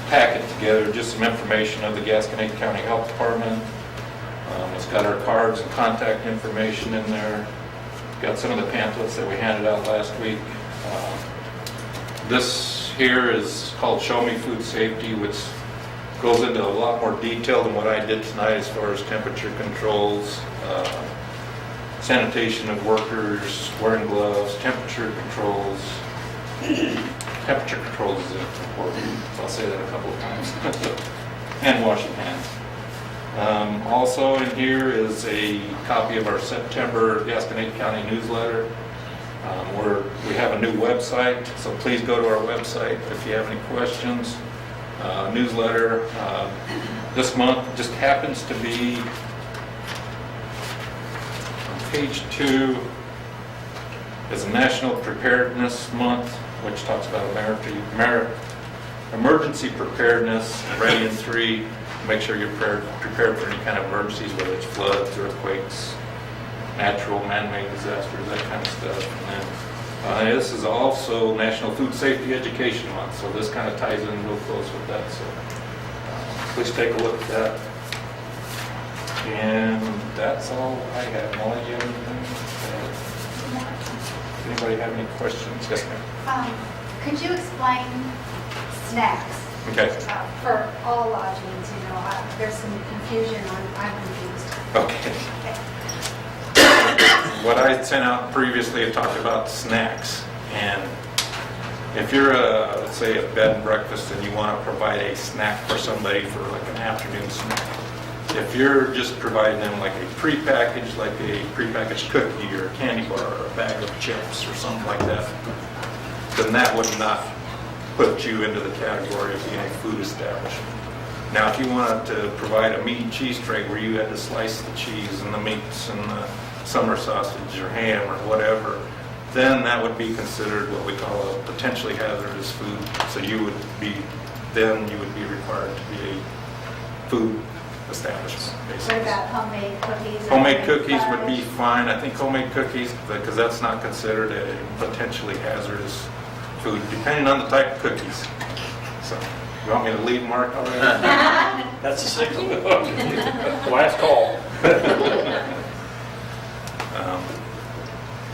packet together, just some information of the Gasconade County Health Department. It's got our cards and contact information in there. Got some of the pamphlets that we handed out last week. This here is called Show Me Food Safety, which goes into a lot more detail than what I did tonight as far as temperature controls, sanitation of workers, wearing gloves, temperature controls. Temperature controls is important. I'll say that a couple of times. And washing hands. Also in here is a copy of our September Gasconade County newsletter. We have a new website, so please go to our website if you have any questions. Newsletter this month just happens to be on page 2 is National Preparedness Month, which talks about emergency preparedness, ready in 3. Make sure you're prepared for any kind of emergencies, whether it's floods, earthquakes, natural, man-made disasters, that kind of stuff. And then this is also National Food Safety Education Month, so this kind of ties in real close with that. So please take a look at that. And that's all I have. Molly, do you have anything? Anybody have any questions? Yes, ma'am. Could you explain snacks? Okay. For all lodgings, there's some confusion I'm confused. Okay. What I sent out previously, I talked about snacks. And if you're let's say a bed and breakfast and you want to provide a snack for somebody for like an afternoon snack, if you're just providing them like a prepackaged cookie or a candy bar or a bag of chips or something like that, then that would not put you into the category of being a food establishment. Now, if you wanted to provide a meat and cheese tray where you had to slice the cheese and the meats and the summer sausage or ham or whatever, then that would be considered what we call a potentially hazardous food. So you would be required to be a food establishment, basically. What about homemade cookies? Homemade cookies would be fine. I think homemade cookies, because that's not considered a potentially hazardous food, depending on the type of cookies. So, you want me to leave, Mark, already? That's a signal. Last call.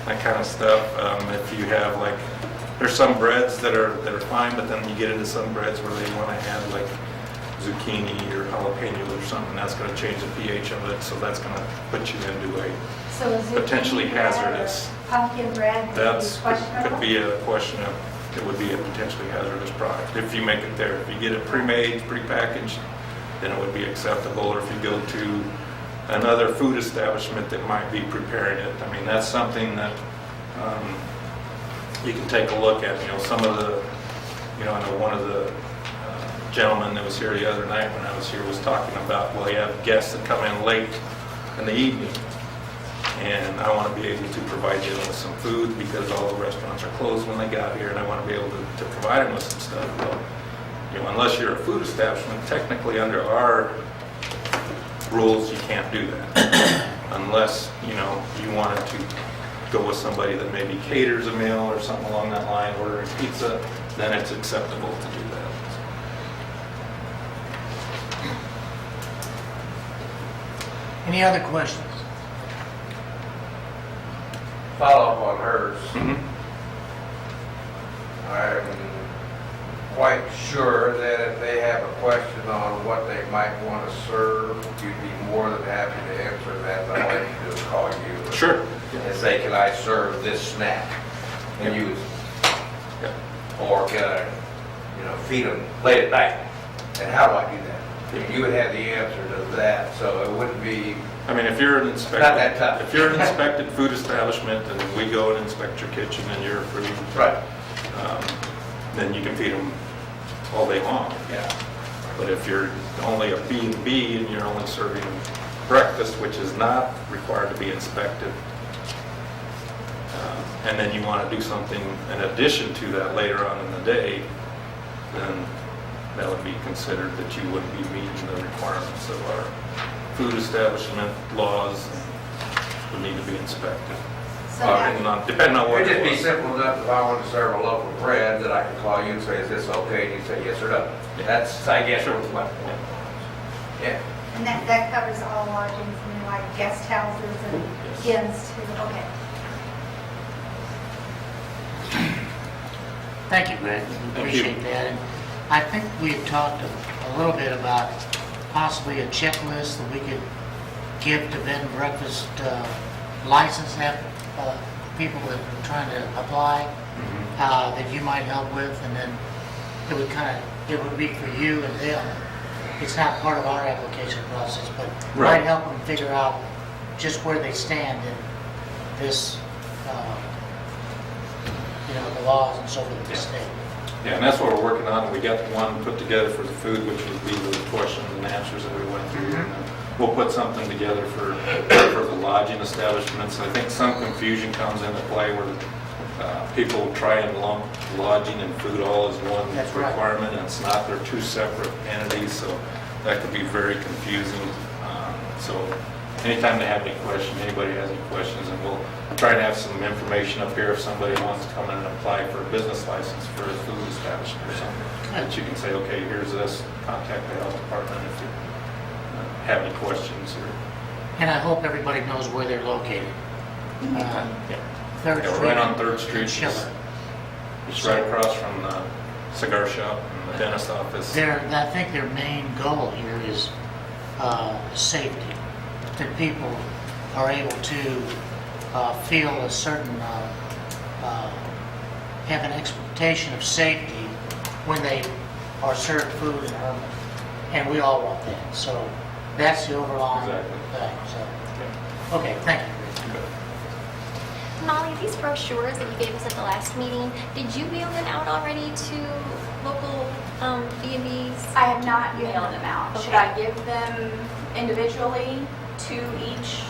That kind of stuff. If you have like, there's some breads that are fine, but then you get into some breads where they want to add like zucchini or jalapeno or something. That's going to change the pH of it, so that's going to put you into a So is it potentially hazardous. pumpkin bread? That's questionable? could be a question of, it would be a potentially hazardous product if you make it there. If you get it pre-made, pre-packaged, then it would be acceptable. Or if you go to another food establishment that might be preparing it, I mean, that's something that you can take a look at. Some of the, I know one of the gentlemen that was here the other night when I was here was talking about, well, you have guests that come in late in the evening, and I want to be able to provide them with some food because all the restaurants are closed when they got here, and I want to be able to provide them with some stuff. Well, unless you're a food establishment, technically under our rules, you can't do that. Unless, you wanted to go with somebody that maybe caters a meal or something along that line, ordering pizza, then it's acceptable to do that. Any other questions? Follow up on hers. Mhm. I'm quite sure that if they have a question on what they might want to serve, you'd be more than happy to answer that. All I have to do is call you. Sure. And say, can I serve this snack? And you, or can I, feed them late at night? And how do I do that? You would have the answer to that, so it wouldn't be, I mean, if you're an not that tough. if you're an inspected food establishment and we go and inspect your kitchen and you're approved, right. then you can feed them all day long. Yeah. But if you're only a B&B and you're only serving breakfast, which is not required to be inspected, and then you want to do something in addition to that later on in the day, then that would be considered that you wouldn't be meeting the requirements of our food establishment laws, and would need to be inspected. So that- Depending on what It'd it just be was. simple enough if I wanted to serve a loaf of bread, that I could call you and say, is this okay? And you say yes or no. That's, I guess, what's my point. Yeah. And that covers all lodgings, and like guest houses and inns too, okay. Thank you, Greg. We appreciate that. And I think we've talked a little bit about possibly a checklist that we could give to bed and breakfast license people that are trying to apply, that you might help with, and then it would be for you and them. It's not part of our application process, but Right. might help them figure out just where they stand in this, the laws and so forth of the state. Yeah, and that's what we're working on. We got one put together for the food, which would be the questions and answers that we went through. And then we'll put something together for the lodging establishments. I think some confusion comes into play where people try and lump lodging and food all as one That's right. requirement, and it's not. They're two separate entities, so that could be very confusing. So anytime they have any question, anybody has any questions, and we'll try to have some information up here if somebody wants to come in and apply for a business license for a food establishment or something. That you can say, okay, here's this, contact the health department if you have any questions or. And I hope everybody knows where they're located. Third Yeah, we're Street right on Third Street. and Schiller. It's right across from the cigar shop and the dentist office. I think their main goal here is safety, that people are able to feel a certain, have an expectation of safety when they are served food in Herman. And we all want that, so that's the overall Exactly. thing, so. Okay, thank you. Molly, these brochures that you gave us at the last meeting, did you mail them out already to local B&Bs? I have not mailed them out. Okay. Should I give them individually to each?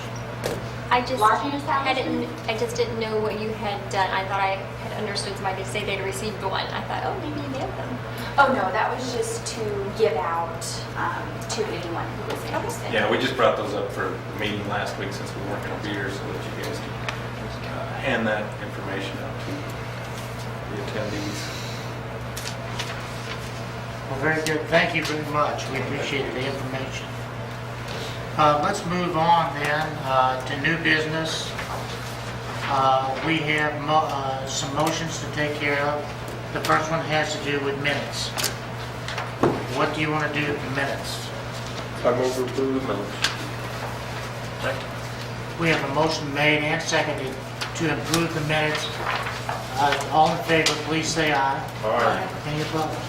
I just Lodging establishment? I just didn't know what you had done. I thought I had understood somebody say they'd received one. I thought, oh, maybe you mailed them. Oh, no, that was just to give out to anyone who was interested. Yeah, we just brought those up for the meeting last week since we weren't going to be here, so that you guys can hand that information out to the attendees. Well, very good. Thank you very much. We appreciate the information. Let's move on then to new business. We have some motions to take care of. The first one has to do with minutes. What do you want to do with the minutes? I move to approve the minutes. We have a motion made and seconded to improve the minutes. All in favor, please say aye. Aye. Any opposed?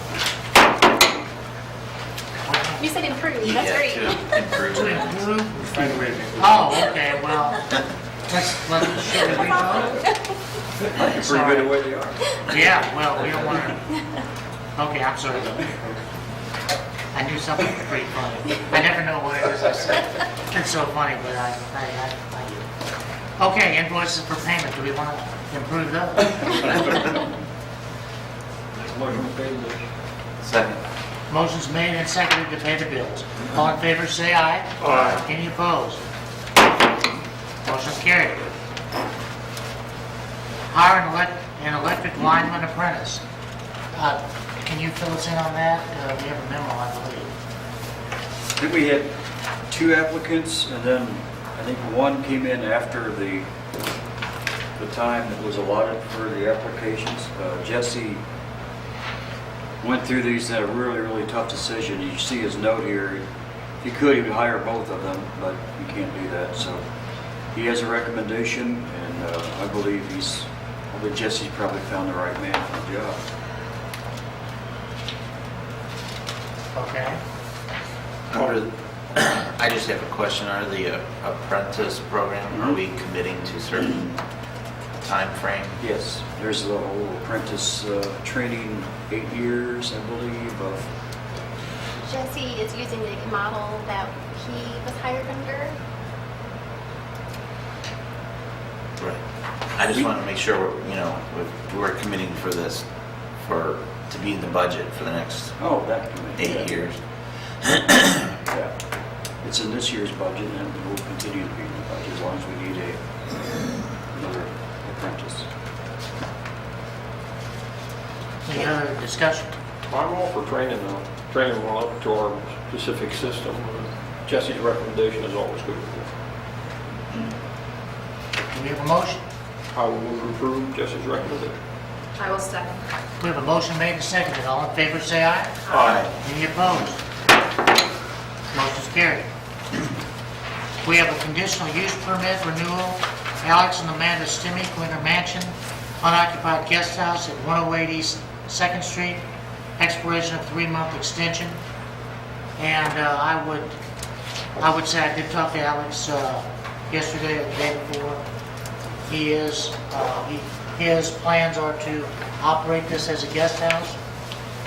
You said improve. That's great. To improve To it. improve? Oh, okay, well, should we vote? Pretty good at what you are. Yeah, well, we don't want to, okay, I'm sorry. I knew something pretty funny. I never know what it is I say. It's so funny, but I do. Okay, invoices for payment, do we want to improve those? Second. Motion's made and seconded to pay the bills. All in favor, say aye. Aye. Any opposed? Motion's carried. Hire an electric lineman apprentice. Can you fill us in on that? We have a memo, I believe. I think we had 2 applicants, and then I think one came in after the time that was allotted for the applications. Jesse went through these, had a really, really tough decision. You see his note here. If he could, he would hire both of them, but he can't do that. So he has a recommendation, and I believe Jesse's probably found the right man for the job. Okay. I just have a question. Are the apprentice program, are we committing to certain time frame? Yes, there's a whole apprentice training, 8 years, I believe, of Jesse is using the model that he was hired under. Right. I just want to make sure, we're committing for this, to be in the budget for the next Oh, that committee. 8 years. Yeah. It's in this year's budget and it will continue to be in the budget as long as we need another apprentice. Any other discussion? I'm all for training them up to our specific system. Jesse's recommendation is always good. Do we have a motion? I will move to approve Jesse's recommendation. I will second. We have a motion made and seconded. All in favor, say aye. Aye. Any opposed? Motion's carried. We have a conditional use permit renewal. Alex and Amanda Stimmy, Quinter Mansion, unoccupied guest house at 108 East 2nd Street, expiration of 3-month extension. And I would say I did talk to Alex yesterday or the day before. His plans are to operate this as a guest house,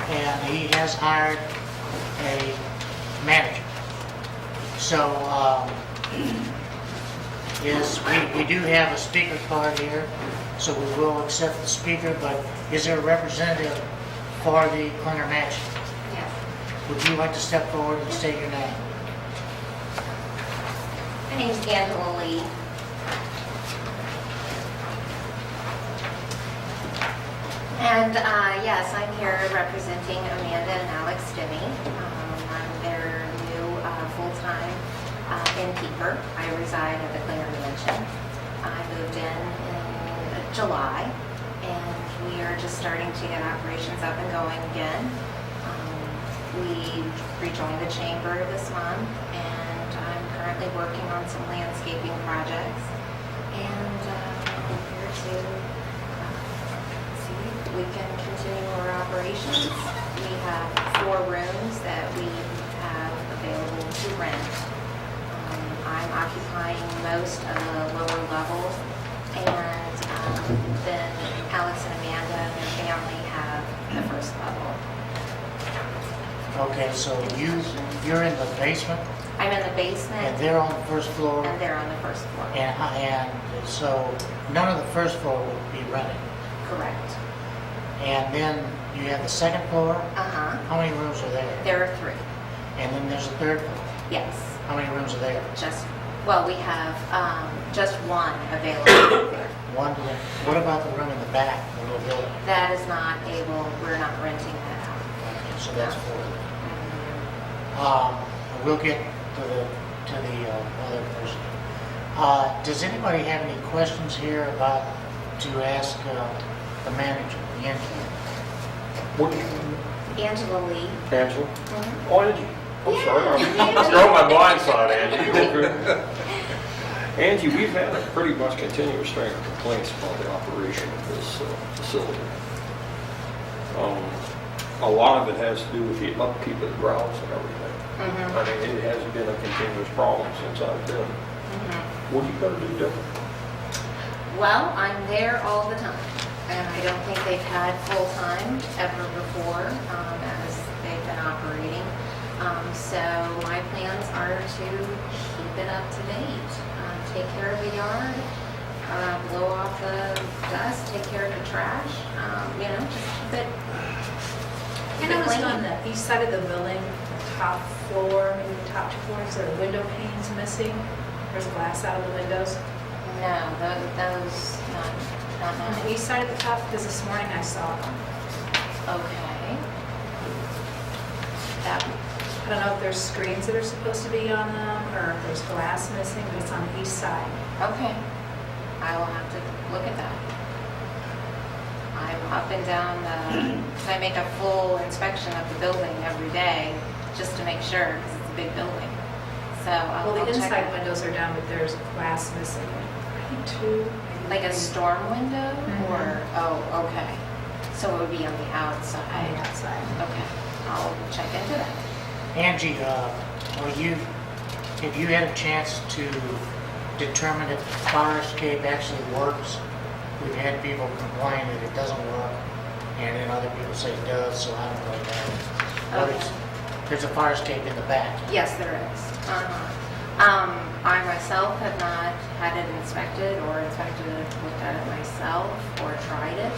and he has hired a manager. So, we do have a speaker card here, so we will accept the speaker, but is there a representative for the Klinger Mansion? Yes. Would you like to step forward and state your name? My name's Angela Lee. And yes, I'm here representing Amanda and Alex Stimmy. I'm their new full-time innkeeper. I reside at the Klinger Mansion. I moved in July, and we are just starting to get operations up and going again. We rejoined the chamber this month, and I'm currently working on some landscaping projects. And I'm here to see if we can continue our operations. We have 4 rooms that we have available to rent. I'm occupying most of the lower levels, and then Alex and Amanda and their family have the first level. Okay, so you're in the basement, I'm in the basement, and they're on the first floor, and they're on the first floor. and so none of the first floor would be rented. Correct. And then you have the second floor. Uh-huh. How many rooms are there? There are 3. And then there's a third floor. Yes. How many rooms are there? We have just 1 available there. One. What about the room in the back, the little building? That is not able, we're not renting that out. Okay, so that's 4. We'll get to the other person. Does anybody have any questions here to ask the manager, the engineer? What did you Angela Lee. Angela? Mhm. Oh, Angie. I'm sorry. Yeah. You're on my blind side, Angie. Angie, we've had a pretty much continuous string of complaints about the operation of this facility. A lot of it has to do with the upkeep of the grounds and everything. Mhm. I mean, it has been a continuous problem since I've been. Mhm. What are you going to do different? Well, I'm there all the time, and I don't think they've had full-time ever before as they've been operating. So my plans are to keep it up to date, take care of the yard, blow off the dust, take care of the trash, just keep it I noticed clean. on the east side of the building, the top floor, maybe the top 2 floors, there are window panes missing. There's glass out of the windows. No, those, not On the nice. east side of the top, because this morning I saw them. Okay. That, I don't know if there's screens that are supposed to be on them, or if there's glass missing, but it's on the east side. okay. I will have to look at that. I'm up and down I make a full inspection of the building every day, just to make sure, because it's a big building. So I'll Well, the check inside it. windows are down, but there's glass missing. I think 2. maybe Like a 3 storm window, Mhm. or, oh, okay. So it would be on the on outside. the outside. Okay, I'll check into that. Angie, have you had a chance to determine if the fire escape actually works? We've had people complain that it doesn't work, and then other people say it does, so I don't really know. Okay. There's a fire escape in the back. Yes, there is. I myself have not had it inspected or looked at it myself or tried it,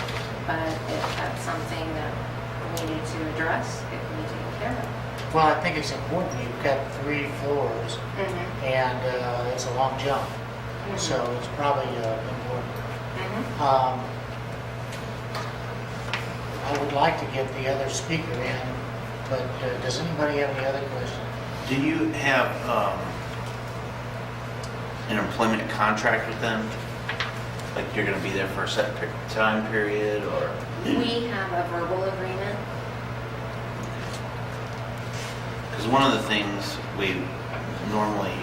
but if that's something that we need to address, it can be taken care of. Well, I think it's important. You've got 3 floors, and it's a long jump, so it's probably important. I would like to get the other speaker in, but does anybody have any other questions? Do you have an employment contract with them? Like you're going to be there for a set time period, or? We have a verbal agreement. Because one of the things we normally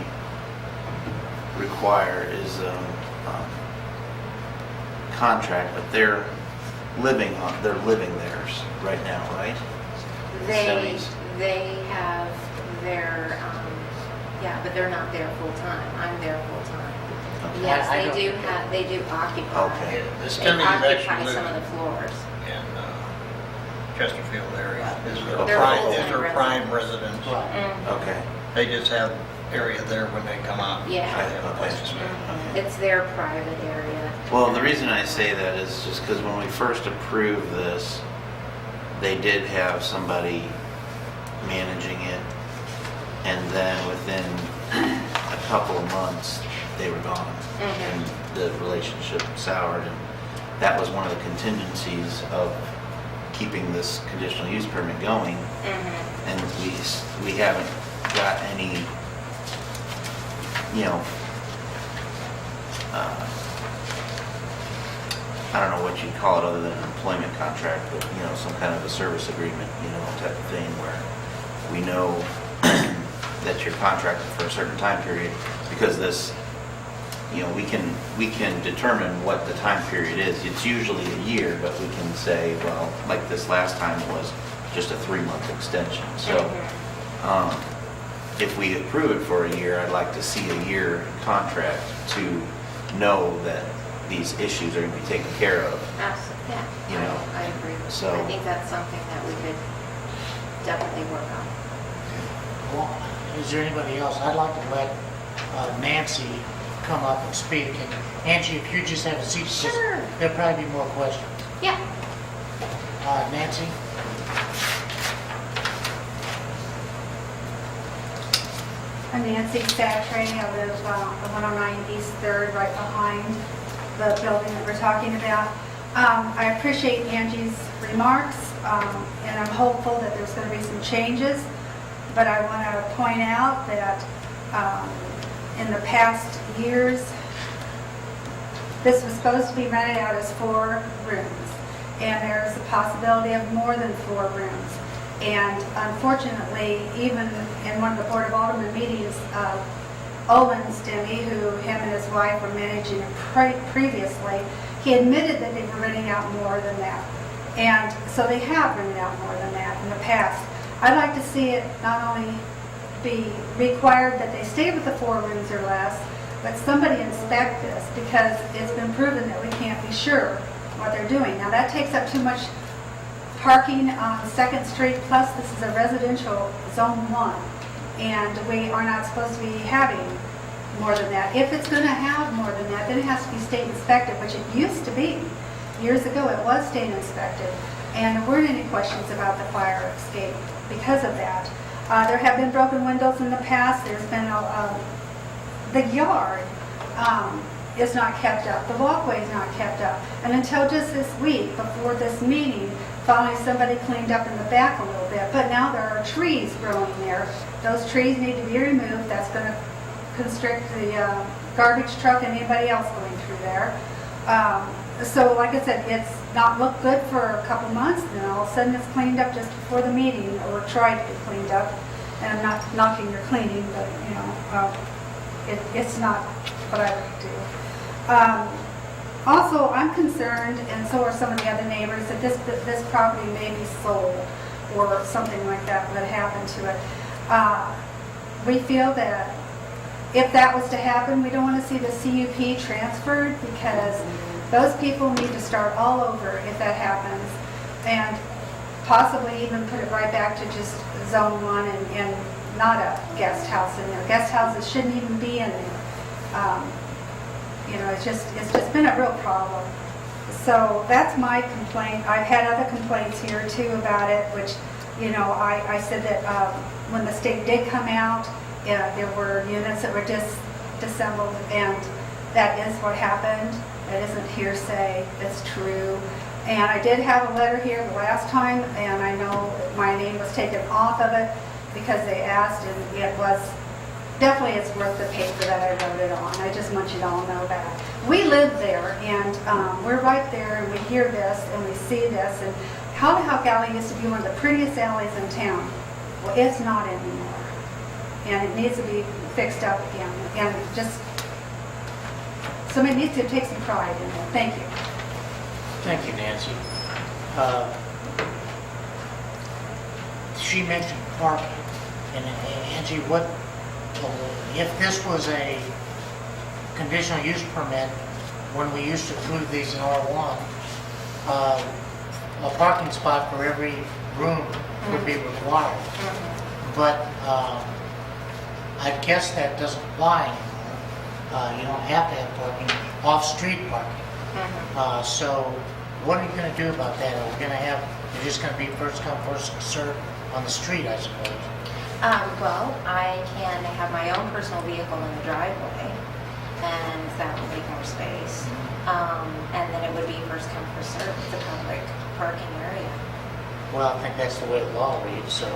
require is contract, but they're living theirs right now, right? They have their, but they're not there full-time. I'm there full-time. Okay. Yes, I they do occupy. Okay. This They company occupy actually some of lives the floors. in Chesterfield area. Is They're their full-time prime residents. residence. Right. Okay. They just have area there when they come out. Yeah. They have a place to stay. It's their private area. Well, the reason I say that is just because when we first approved this, they did have somebody managing it, and then within a couple of months, they were gone, and the relationship soured, and that was one of the contingencies of keeping this conditional use permit going, and we haven't got any, I don't know what you'd call it other than an employment contract, but, some kind of a service agreement, type of thing where we know that you're contracted for a certain time period, because this, we can determine what the time period is. It's usually a year, but we can say, well, like this last time it was just a 3-month extension. So if we approve it for a year, I'd like to see a year contract to know that these issues are going to be taken care of. Absolutely, yeah. I agree with you. So- I think that's something that we could definitely work on. Well, is there anybody else? I'd like to let Nancy come up and speak. And Angie, if you just have a seat, because Sure. there'll probably be more questions. Yeah. Nancy? I'm Nancy Satray. I live on 109 East 3rd, right behind the building that we're talking about. I appreciate Angie's remarks, and I'm hopeful that there's going to be some changes. But I want to point out that in the past years, this was supposed to be rented out as 4 rooms, and there's a possibility of more than 4 rooms. And unfortunately, even in one of the Board of Aldermen meetings, Olin Stimmy, who him and his wife were managing it previously, he admitted that they were renting out more than that. And so they have rented out more than that in the past. I'd like to see it not only be required that they stay with the 4 rooms or less, but somebody inspect this, because it's been proven that we can't be sure what they're doing. Now that takes up too much parking on 2nd Street, plus this is a residential zone 1, and we are not supposed to be having more than that. If it's going to have more than that, then it has to be state inspected, which it used to be. Years ago, it was state inspected, and there weren't any questions about the fire escape because of that. There have been broken windows in the past. There's been the yard is not kept up. The walkway is not kept up. And until just this week, before this meeting, finally somebody cleaned up in the back a little bit. But now there are trees growing there. Those trees need to be removed. That's going to constrict the garbage truck and anybody else going through there. So like I said, it's not looked good for a couple months, and then all of a sudden it's cleaned up just before the meeting, or tried to be cleaned up. And I'm not knocking your cleaning, but it's not what I would do. Also, I'm concerned, and so are some of the other neighbors, that this property may be sold or something like that would happen to it. We feel that if that was to happen, we don't want to see the CUP transferred, because those people need to start all over if that happens, and possibly even put it right back to just Zone 1 and not a guest house in there. Guest houses shouldn't even be in there. You know, it's just been a real problem. So that's my complaint. I've had other complaints here too about it, which, you know, I said that when the state did come out, there were units that were disassembled, and that is what happened. That isn't hearsay, it's true. And I did have a letter here the last time, and I know my name was taken off of it because they asked, and it was, definitely it's worth the paper that I wrote it on. I just want you to all know that. We live there, and we're right there, and we hear this, and we see this, and Howdahawk Alley used to be one of the prettiest alleys in town. Well, it's not anymore, and it needs to be fixed up again, and just, somebody needs to take some pride in it. Thank you. Thank you, Nancy. She mentioned parking, and Angie, if this was a conditional use permit, when we used to approve these in R1, a parking spot for every room would be required. But I guess that doesn't apply anymore. You don't have to have parking, off-street parking. So what are you going to do about that? Are we going to have, you're just going to be first come, first served on the street, I suppose? Well, I can have my own personal vehicle in the driveway, and that will make more space. And then it would be first come, first served, the public parking area. Well, I think that's the way the law reads, so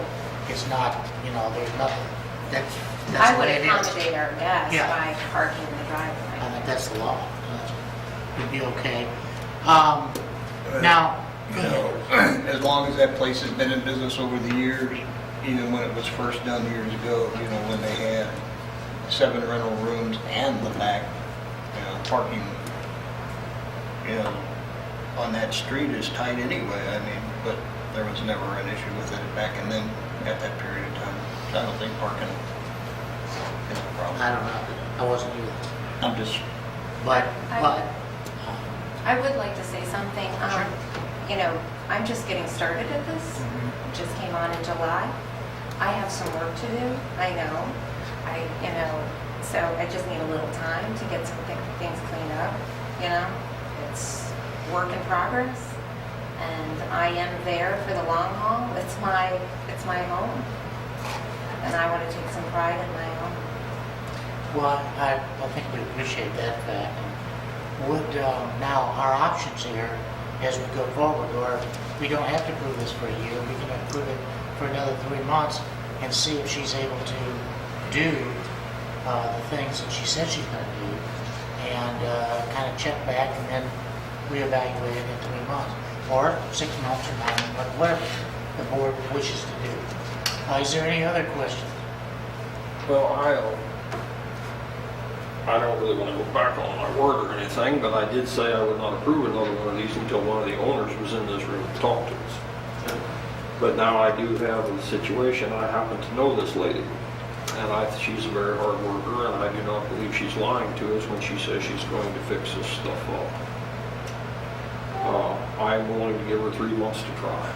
it's not, you know, there's nothing, that's I the would way it is. accommodate our guests Yeah. by parking in the driveway. I think that's the law. It'd be okay. Now, You know, as long as that place has been in business over the years, even when it was first done years ago, you know, when they had 7 rental rooms and the back, you know, parking, you know, on that street is tight anyway, I mean, but there was never an issue with it back and then at that period of time. So I don't think parking is a problem. I don't know, I wasn't either, I'm just, but, I would like to say something. Sure. You know, I'm just getting started at this. It just came on in July. I have some work to do, I know. You know, so I just need a little time to get some things cleaned up, you know? It's work in progress, and I am there for the long haul. It's my home, and I want to take some pride in my home. well, I think we appreciate that fact. Would, now, our options here, as we go forward, or we don't have to approve this for a year, we can approve it for another 3 months and see if she's able to do the things that she said she's going to do, and kind of check back and then reevaluate it in 3 months, or 6 months or 9, but whatever the board wishes to do. Is there any other questions? Well, I don't really want to go back on my word or anything, but I did say I would not approve another one of these until one of the owners was in this room to talk to us. But now I do have a situation, I happen to know this lady, and she's a very hard worker, and I do not believe she's lying to us when she says she's going to fix this stuff up. I'm willing to give her 3 months to try.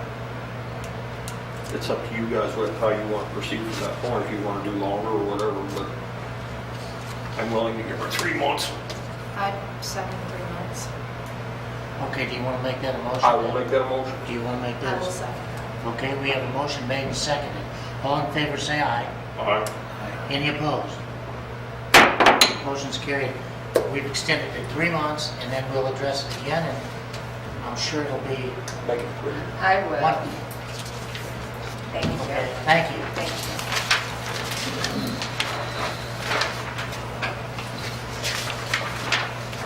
It's up to you guys what how you want to proceed from that point, if you want to do longer or whatever, but I'm willing to give her 3 months. I'd second 3 months. Okay, do you want to make that a motion? I will make that a motion. Do you want to make I that? will second that. Okay, we have a motion made and seconded. All in favor, say aye. Aye. Any opposed? Motion's carried. We've extended it 3 months, and then we'll address it again, and I'm sure it'll be Make it clear. I will. wonderful. Thank you, Okay, Joe. thank you. Thank you.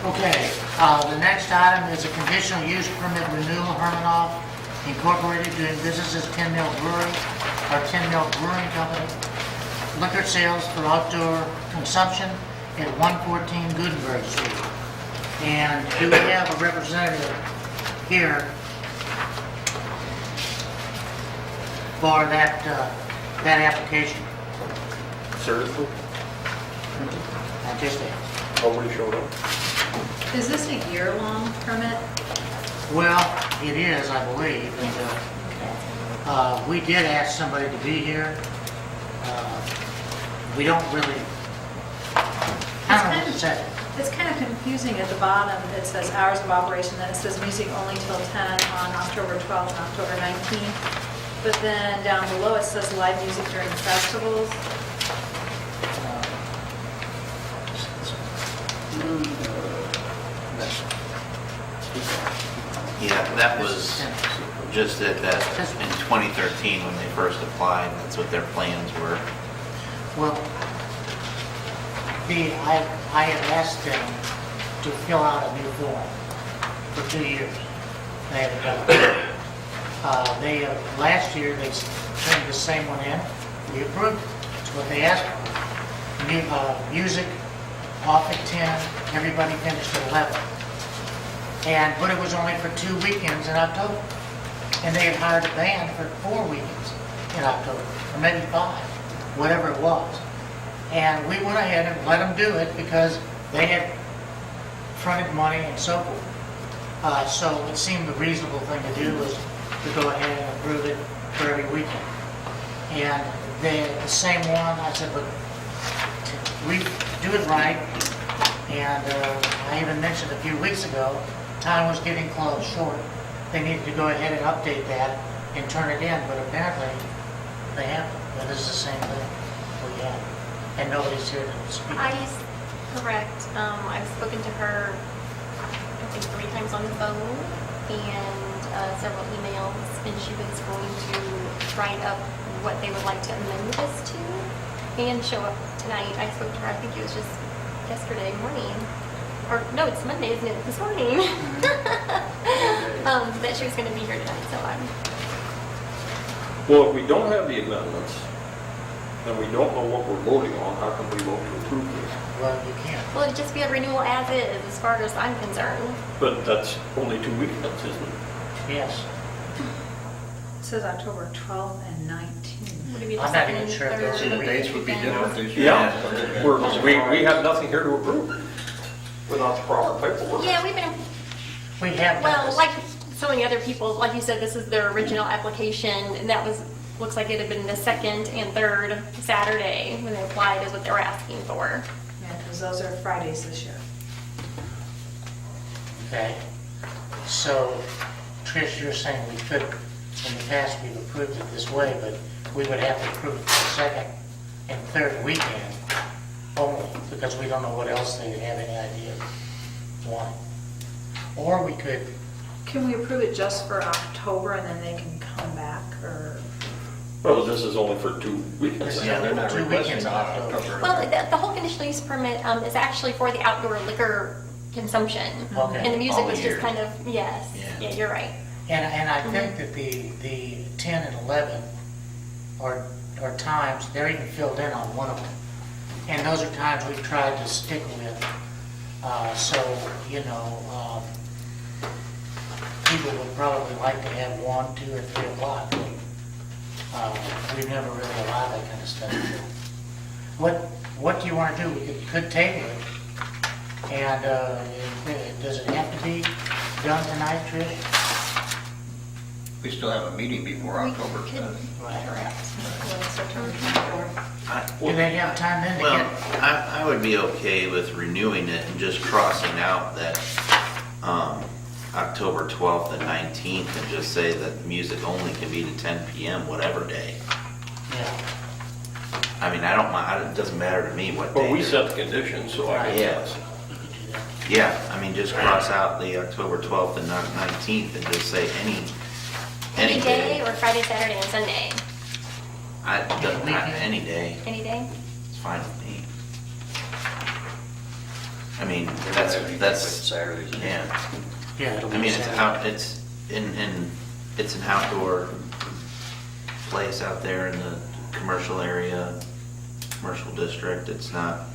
Okay, the next item is a conditional use permit renewal, Hermanoff Incorporated, doing business as 10 Mill Brewery, or 10 Mill Brewing Company. Liquor sales for outdoor consumption at 114 Gutenberg Street. And do we have a representative here for that, that application? Seriously? I just asked. Nobody showed up? Is this a year-long permit? Well, it is, I believe, and we did ask somebody to be here, We don't really, I don't know what to say. It's kind of confusing at the bottom. It says hours of operation, then it says music only till 10 on October 12th and October 19th. But then down below it says live music during festivals. Yeah, that was just that in 2013 when they first applied, that's what their plans were. Well, I had asked them to fill out a new form for 2 years. They haven't done it. Last year, they turned the same one in. We approved it. That's what they asked for. Music off at 10, everybody finished at 11. But it was only for 2 weekends in October. And they had hired a band for 4 weekends in October, or maybe 5, whatever it was. And we went ahead and let them do it because they had fronted money and so forth. So it seemed the reasonable thing to do was to go ahead and approve it for every weekend. And the same one, I said, but we do it right. And I even mentioned a few weeks ago, time was getting close, short. They needed to go ahead and update that and turn it in, but apparently they haven't. But this is the same thing we have. And nobody's here to speak. Correct. I've spoken to her, I think 3 times on the phone and several emails, and she was going to write up what they would like to amend this to and show up tonight. I spoke to her, I think it was just yesterday morning. Or, no, it's Monday, isn't it? This morning. That she was going to be here tonight, so I'm... Well, if we don't have the amendments, and we don't know what we're voting on, how can we vote to approve this? Well, you can't. Well, it'd just be a renewal as is, as far as I'm concerned. But that's only 2 weekends, isn't it? Yes. It says October 12th and 19th. Would it be the I'm not second even and sure if third those are the dates would be weekend? different this year. Yeah, we have nothing here to approve without the proper paperwork. Yeah, We have done well, this. like so many other people, like you said, this is their original application, and that looks like it had been the second and third Saturday when they applied is what they were asking for. Yeah, because those are Fridays this year. Okay. So, Trish, you're saying we could, in the past, we've approved it this way, but we would have to approve the second and third weekend only, because we don't know what else they have any idea why. Or we could, Can we approve it just for October and then they can come back, or? Well, this is only for 2 weekends. yeah, they're not 2 weekends in requesting October. Well, the whole conditional use permit is actually for the outdoor liquor consumption. Okay. And the music All was year. just kind of, yes, Yeah. yeah, you're right. And I think that the 10 and 11 are times, they're even filled in on one of them. And those are times we've tried to stick with. So, people would probably like to have 1, 2, or 3 o'clock. We've never really allowed that kind of stuff. What do you want to do? We could table it. And does it have to be done tonight, Trish? We still have a meeting before October 10th. Do they have time then to Well, get? I would be okay with renewing it and just crossing out that October 12th and 19th and just say that music only can be to 10 p.m. whatever day. Yeah. I mean, I don't mind, it doesn't matter to me what day. Well, we they're- set the conditions, so I guess Yeah. that's... You could do that. Yeah, I mean, just cross out the October 12th and 19th and just say any Day or Friday, Saturday, and Sunday? Any day. Any day? It's fine with me. I mean, Saturdays that's, Saturdays. yeah. Yeah, it'll be. I mean, Saturday. it's an outdoor place out there in the commercial area, commercial district. It's not,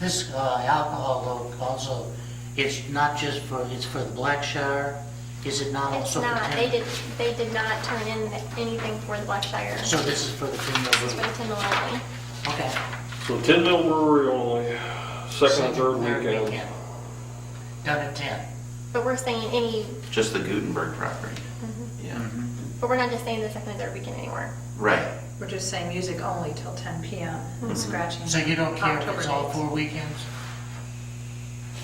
This alcohol also, it's not just for, it's for the Blackshire, is it not It's also for not. Tim? They did not turn in anything for the Blackshire. So this is for the Tim This is Mill for Brewery? the Tin Mill only. Okay. So Tin Mill Brewery only, second and third weekend. Done at 10. But we're saying any, just the Gutenberg property. Mm-hmm. Yeah, but we're not just saying the second and third weekend anymore. right. We're we're just saying music only till 10 PM, and scratching. So you don't care if October it's all dates. 4 weekends?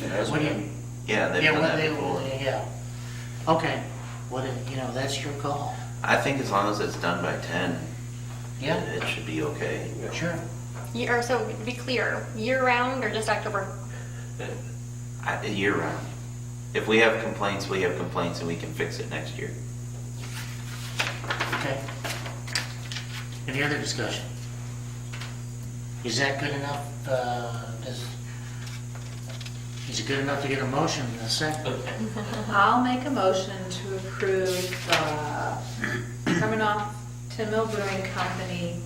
It has What do you- been. Yeah, they've Yeah, done well, that they before. will, yeah. Okay, that's your call. I think as long as it's done by 10, Yeah, it should be okay. sure. Or so to be clear, year-round or just October? Year round. If we have complaints, we have complaints and we can fix it next year. Okay. Any other discussion? Is that good enough? Is it good enough to get a motion in a second? I'll make a motion to approve Hermanoff Tin Mill Brewing Company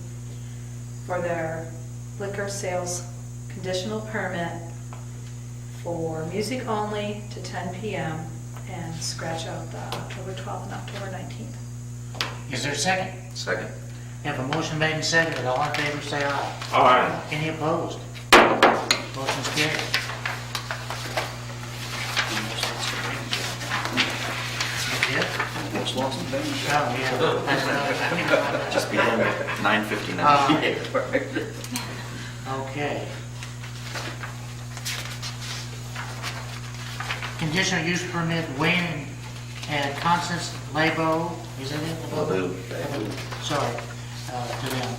for their liquor sales conditional permit for music only to 10 PM and scratch out the October 12th and October 19th. Is there a second? Second. Have a motion made and seconded. All in favor, say aye. Aye. Any opposed? Motion's carried. Yeah? Most lots of things. Oh, yeah. Just be done at 9:59. Okay. Conditional use permit, Wayne and Constance Labo, is that it? Labo. Sorry, to them.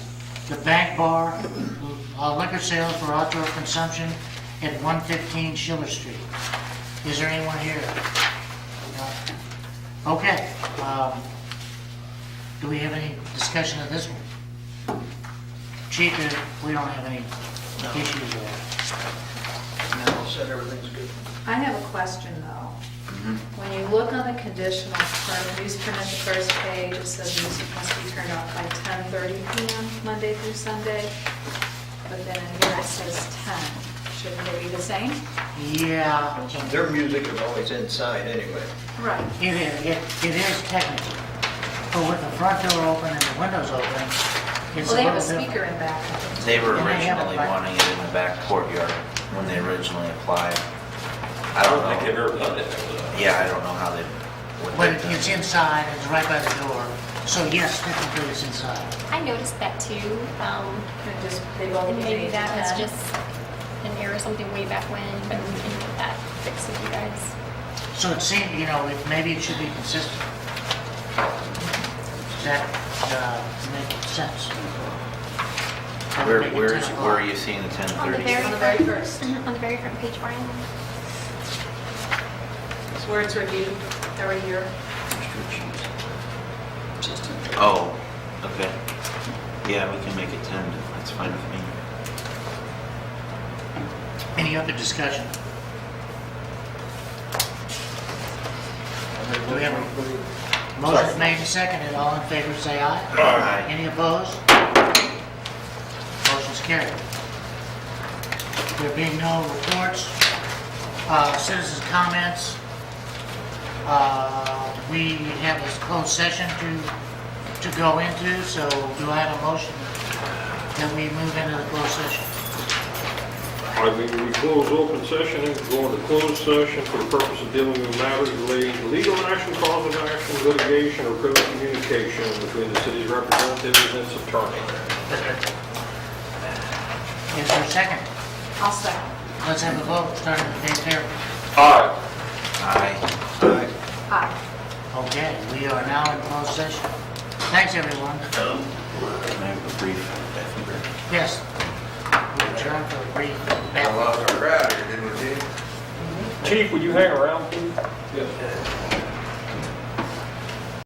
The Bank Bar, liquor sales for outdoor consumption at 115 Schiller Street. Is there anyone here? No? Okay. Do we have any discussion of this one? Chief, we don't have any issues there. No, said everything's good. I have a question though. When you look on the conditional permit, use permit, the first page, it says music must be turned off by 10:30 PM, Monday through Sunday. But then in here it says 10. Shouldn't they be the same? Yeah, Their music is always inside anyway. Right. it is technically. But with the front door open and the windows open, it's Well, a they have little a different. speaker in back. They were And they have it originally back- wanting it in the back courtyard when they originally applied. I I don't don't think they've know. ever done it. Yeah, I don't know how they. what But they've done. it's inside, it's right by the door. So yes, technically it's inside. I noticed that too. And just, they've only And maybe changed that was 10. just an error, something way back when, but we can get that fixed with you guys. So it seemed, maybe it should be consistent. Does that make sense? That would make it 10 o'clock. Where are you seeing the On the 10:30? very On the very first. On the very front page, Brian. It's where it's reviewed every year. Oh, okay. Yeah, we can make it 10. That's fine with me. Any other discussion? Do we have a motion made and seconded? All in favor, say aye. Aye. Any opposed? Motion's carried. There being no reports, citizens' comments, we have this closed session to go into, so do I have a motion that we move into the closed session? I mean, we close open session and go into closed session for the purpose of dealing with matters relating to legal action, cause of action, litigation, or criminal communication between the city's representatives and its attorney. Is there a second? I'll second. Let's have a vote, starting with Dave Terry. Aye. Aye. Aye. Okay, we are now in closed session. Thanks, everyone. Can I have a brief bathroom break? Yes. We adjourn for a brief. I lost our crowd here, didn't we, Chief? Chief, would you hang around, please? Yes.